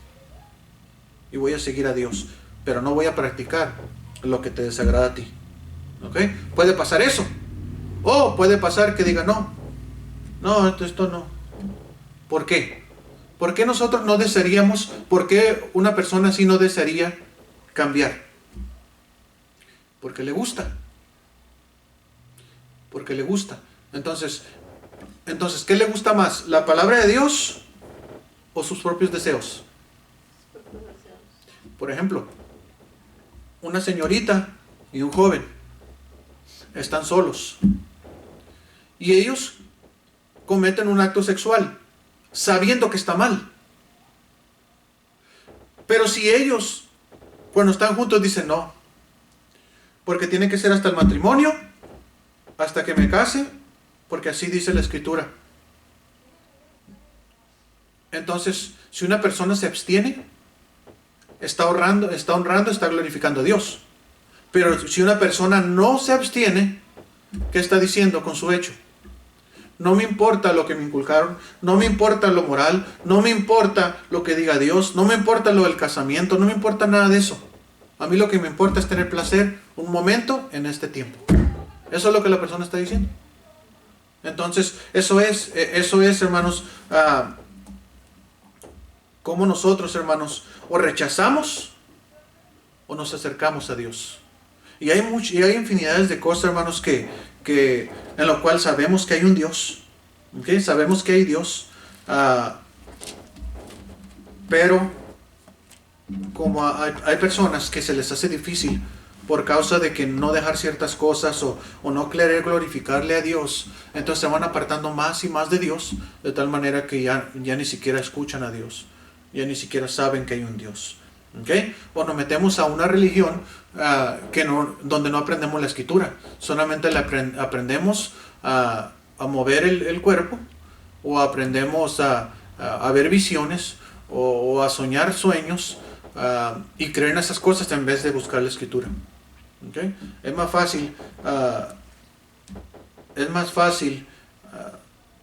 Y voy a seguir a Dios, pero no voy a practicar lo que te desagrada a ti. ¿Ok? Puede pasar eso. O puede pasar que diga, no, esto no. ¿Por qué? ¿Por qué nosotros no desearíamos, por qué una persona así no desearía cambiar? Porque le gusta. Porque le gusta. Entonces, ¿qué le gusta más? ¿La palabra de Dios o sus propios deseos? Por ejemplo, una señorita y un joven están solos. Y ellos cometen un acto sexual, sabiendo que está mal. Pero si ellos, cuando están juntos, dicen no, porque tiene que ser hasta el matrimonio, hasta que me case, porque así dice la Escritura. Entonces, si una persona se abstiene, está honrando, está glorificando a Dios. Pero si una persona no se abstiene, ¿qué está diciendo con su hecho? No me importa lo que me inculcaron, no me importa lo moral, no me importa lo que diga Dios, no me importa lo del casamiento, no me importa nada de eso. A mí lo que me importa es tener placer un momento en este tiempo. Eso es lo que la persona está diciendo. Entonces, eso es hermanos, como nosotros, hermanos, o rechazamos o nos acercamos a Dios. Y hay infinidades de cosas, hermanos, en lo cual sabemos que hay un Dios. ¿Okay? Sabemos que hay Dios. Pero como hay personas que se les hace difícil por causa de que no dejar ciertas cosas o no querer glorificarle a Dios, entonces se van apartando más y más de Dios, de tal manera que ya ni siquiera escuchan a Dios, ya ni siquiera saben que hay un Dios. ¿Okay? O nos metemos a una religión donde no aprendemos la Escritura, solamente aprendemos a mover el cuerpo, o aprendemos a ver visiones, o a soñar sueños, y creer en esas cosas en vez de buscar la Escritura. ¿Okay? Es más fácil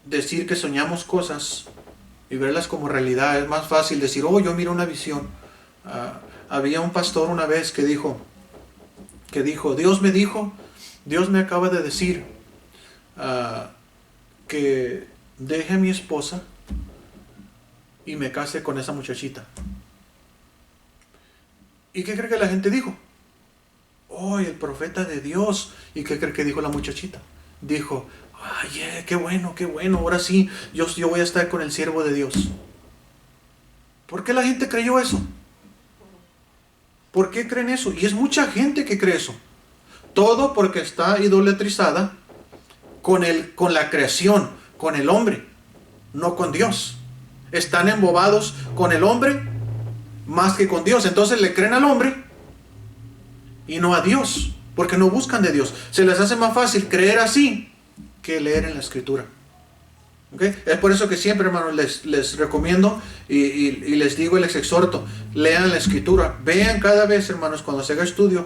decir que soñamos cosas y verlas como realidad. Es más fácil decir, yo miro una visión. Había un pastor una vez que dijo, Dios me dijo Dios me acaba de decir que deje a mi esposa y me case con esa muchachita. ¿Y qué cree que la gente dijo? ¡Oh, el profeta de Dios! ¿Y qué cree que dijo la muchachita? Dijo, ¡ay, qué bueno, qué bueno! Ahora sí, yo voy a estar con el siervo de Dios. ¿Por qué la gente creyó eso? ¿Por qué creen eso? Y es mucha gente que cree eso. Todo porque está idolatrizada con la creación, con el hombre, no con Dios. Están embobados con el hombre más que con Dios. Entonces le creen al hombre y no a Dios, porque no buscan de Dios. Se les hace más fácil creer así que leer en la Escritura. ¿Okay? Es por eso que siempre, hermanos, les recomiendo y les digo y les exhorto, lean la Escritura. Vean cada vez, hermanos, cuando se haga estudio,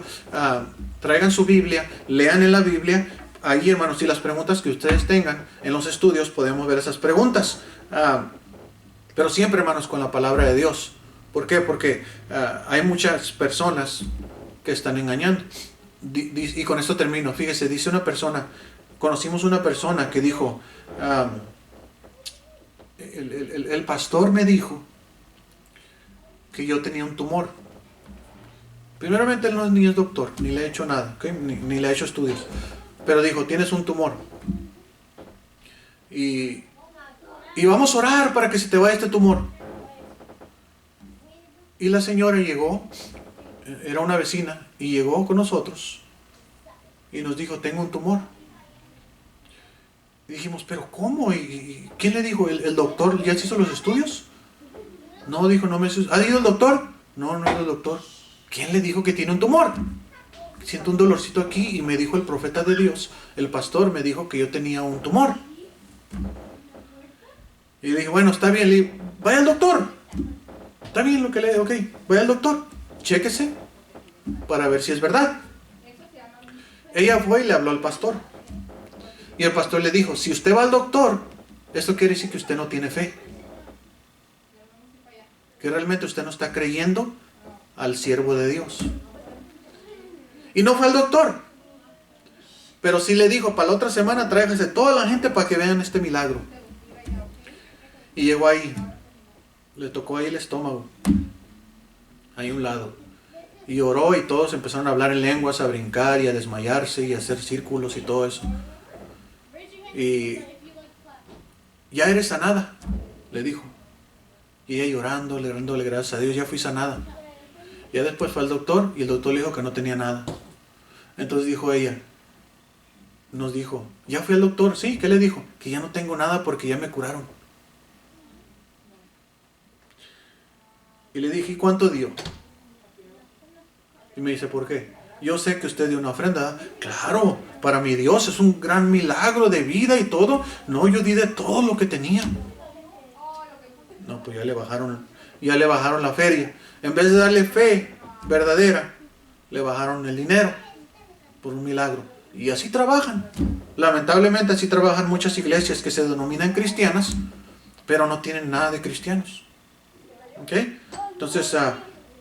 traigan su Biblia, lean en la Biblia. Ahí, hermanos, y las preguntas que ustedes tengan en los estudios, podemos ver esas preguntas. Pero siempre, hermanos, con la palabra de Dios. ¿Por qué? Porque hay muchas personas que están engañando. Y con esto termino. Fíjese, dice una persona, conocimos una persona que dijo, el pastor me dijo que yo tenía un tumor. Primeramente él ni es doctor, ni le ha hecho nada, ¿okay? ni le ha hecho estudios. Pero dijo, tienes un tumor. Y vamos a orar para que se te vaya este tumor. Y la señora llegó, era una vecina, y llegó con nosotros. Y nos dijo, tengo un tumor. Y dijimos, ¿pero cómo? ¿Y quién le dijo? ¿El doctor ya se hizo los estudios? No, dijo, no me hizo. ¿Ha ido el doctor? No, no ha ido el doctor. ¿Quién le dijo que tiene un tumor? Siento un dolorcito aquí y me dijo el profeta de Dios, el pastor me dijo que yo tenía un tumor. Y le dije, bueno, está bien, le dije, vaya al doctor. Está bien lo que le digo, ok, vaya al doctor, chéquese para ver si es verdad. Ella fue y le habló al pastor. Y el pastor le dijo, si usted va al doctor, esto quiere decir que usted no tiene fe. Que realmente usted no está creyendo al siervo de Dios. Y no fue al doctor. Pero sí le dijo, para la otra semana tráigase toda la gente para que vean este milagro. Y llegó ahí. Le tocó ahí el estómago. Ahí a un lado. Y oró y todos empezaron a hablar en lenguas, a brincar y a desmayarse y a hacer círculos y todo eso. Y ya eres sanada, le dijo. Y ella llorando, dándole gracias a Dios, ya fui sanada. Ya después fue al doctor y el doctor le dijo que no tenía nada. Entonces dijo ella, nos dijo, ¿ya fui al doctor? Sí, ¿qué le dijo? Que ya no tengo nada porque ya me curaron. Y le dije, ¿y cuánto dio? Y me dice, ¿por qué? Yo sé que usted dio una ofrenda. Claro, para mi Dios es un gran milagro de vida y todo. No, yo di de todo lo que tenía. No, pues ya le bajaron la feria. En vez de darle fe verdadera, le bajaron el dinero por un milagro. Y así trabajan. Lamentablemente así trabajan muchas iglesias que se denominan cristianas, pero no tienen nada de cristianos. ¿Ok? Entonces,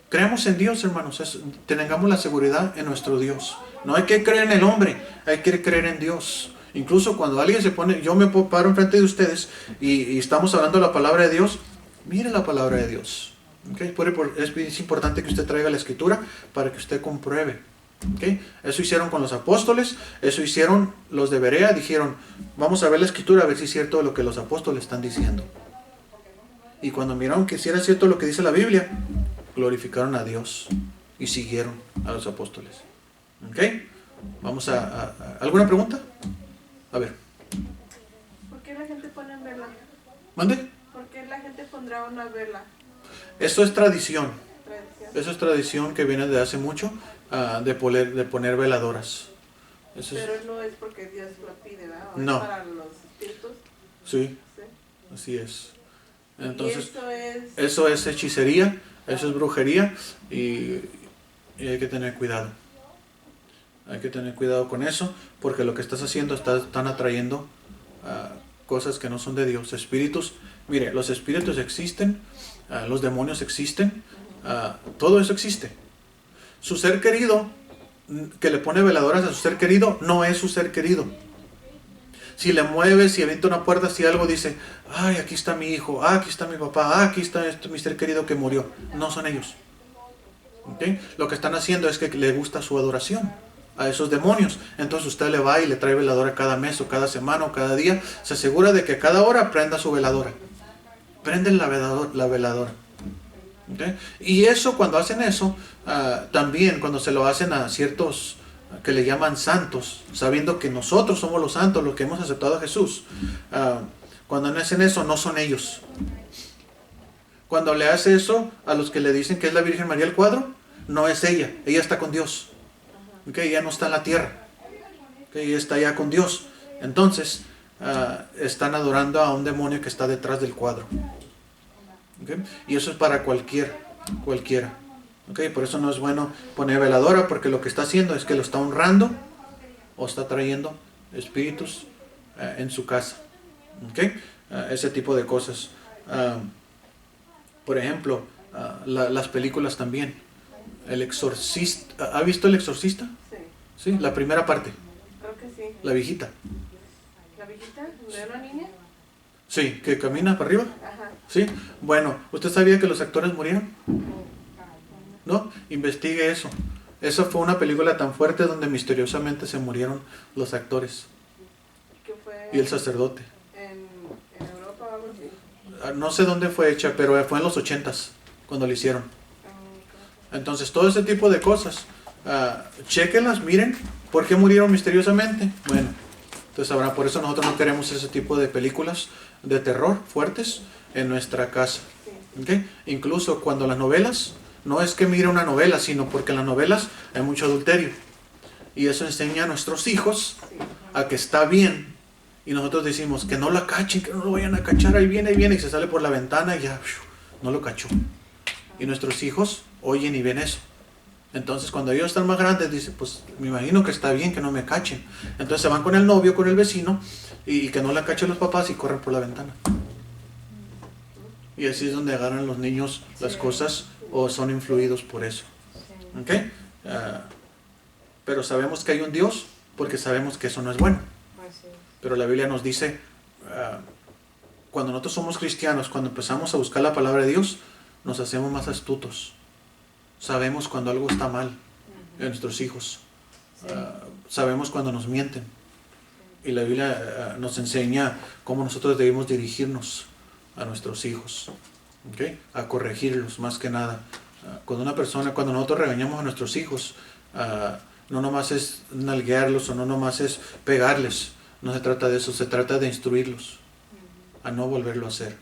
creamos en Dios, hermanos. Tengamos la seguridad en nuestro Dios. No hay que creer en el hombre, hay que creer en Dios. Incluso cuando alguien se pone, yo me paro enfrente de ustedes y estamos hablando de la palabra de Dios, mire la palabra de Dios. ¿Okay? Es importante que usted traiga la escritura para que usted compruebe. ¿Okay? Eso hicieron con los apóstoles, eso hicieron los de Berea, dijeron, vamos a ver la escritura a ver si es cierto lo que los apóstoles están diciendo. Y cuando miraron que si era cierto lo que dice la Biblia, glorificaron a Dios y siguieron a los apóstoles. ¿Ok? Vamos ¿alguna pregunta? A ver. ¿Por qué la gente pone en vela? ¿Mande? ¿Por qué la gente pondrá una vela? Eso es tradición. Eso es tradición que viene de hace mucho, de poner veladoras. Pero no es porque Dios lo pide, ¿verdad? No. ¿Es para los espíritus? Sí, Sí. así es. Entonces, ¿Y eso es hechicería, eso es brujería y hay que tener cuidado. Hay que tener cuidado con eso, porque lo que estás haciendo, están atrayendo cosas que no son de Dios, espíritus. Mire, los espíritus existen, los demonios existen, todo eso existe. Su ser querido que le pone veladoras a su ser querido, no es su ser querido. Si le mueve, si avienta una puerta, si algo dice, ay, aquí está mi hijo, aquí está mi papá, aquí está mi ser querido que murió. No son ellos. ¿Okay? Lo que están haciendo es que le gusta su adoración a esos demonios. Entonces usted le va y le trae veladora cada mes o cada semana o cada día. Se asegura de que a cada hora prenda su veladora. Prenden la veladora. ¿Okay? Y eso, cuando hacen eso, también cuando se lo hacen a ciertos que le llaman santos, sabiendo que nosotros somos los santos, los que hemos aceptado a Jesús, cuando hacen eso, no son ellos. Cuando le hace eso a los que le dicen que es la Virgen María el cuadro, no es ella está con Dios. ¿Okay? Ella no está en la tierra. ¿Okay? Ella está allá con Dios. Entonces, están adorando a un demonio que está detrás del cuadro. ¿Okay? Y eso es para cualquiera. ¿Okay? Por eso no es bueno poner veladora, porque lo que está haciendo es que lo está honrando o está trayendo espíritus en su casa. ¿Okay? Ese tipo de cosas. Por ejemplo, las películas también. El Exorcista. ¿Ha visto El Exorcista? Sí. Sí, la primera parte. Creo que sí. La viejita. ¿La viejita? ¿De una niña? Sí, que camina para arriba. Ajá. Sí. Bueno, ¿usted sabía que los actores murieron? ¿No? Investigue eso. Esa fue una película tan fuerte donde misteriosamente se murieron los actores. ¿Qué fue? Y el sacerdote. ¿En Europa o algo así? No sé dónde fue hecha, pero fue en los 80s cuando lo hicieron. Entonces, todo ese tipo de cosas, chéquenlas, miren, ¿por qué murieron misteriosamente? Bueno, entonces sabrán, por eso nosotros no queremos ese tipo de películas de terror fuertes en nuestra casa. ¿Okay? Incluso cuando las novelas, no es que mire una novela, sino porque en las novelas hay mucho adulterio. Y eso enseña a nuestros hijos a que está bien. Y nosotros decimos que no la cachen, que no lo vayan a cachar, ahí viene, y se sale por la ventana y ya, no lo cachó. Y nuestros hijos oyen y ven eso. Entonces cuando ellos están más grandes, dicen, pues me imagino que está bien que no me cachen. Entonces se van con el novio, con el vecino, y que no la cachen los papás y corren por la ventana. Y así es donde agarran los niños las cosas o son influidos por eso. ¿Okay? Pero sabemos que hay un Dios porque sabemos que eso no es bueno. Pero la Biblia nos dice, cuando nosotros somos cristianos, cuando empezamos a buscar la palabra de Dios, nos hacemos más astutos. Sabemos cuando algo está mal en nuestros hijos. Sabemos cuando nos mienten. Y la Biblia nos enseña cómo nosotros debemos dirigirnos a nuestros hijos. ¿Okay? A corregirlos más que nada. Cuando nosotros regañamos a nuestros hijos, no nomás es nalguearlos o no nomás es pegarles. No se trata de eso, se trata de instruirlos a no volverlo a hacer.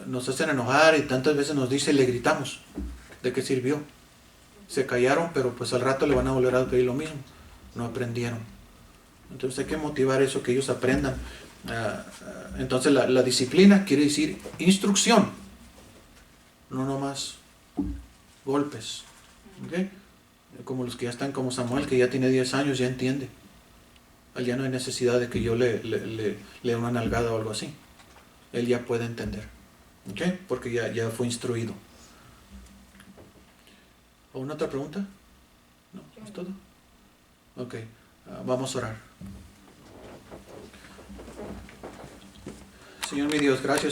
Nos hacen enojar y tantas veces nos dice y le gritamos. ¿De qué sirvió? Se callaron, pero pues al rato le van a volver a pedir lo mismo. No aprendieron. Entonces hay que motivar eso, que ellos aprendan. Entonces la disciplina quiere decir instrucción, no nomás golpes. ¿Okay? Como los que ya están como Samuel, que ya tiene 10 años, ya entiende. Ya no hay necesidad de que yo le dé una nalgada o algo así. Él ya puede entender. ¿Okay? Porque ya fue instruido. ¿Alguna otra pregunta? ¿No? ¿Es todo? Ok. Vamos a orar. Señor mi Dios, gracias.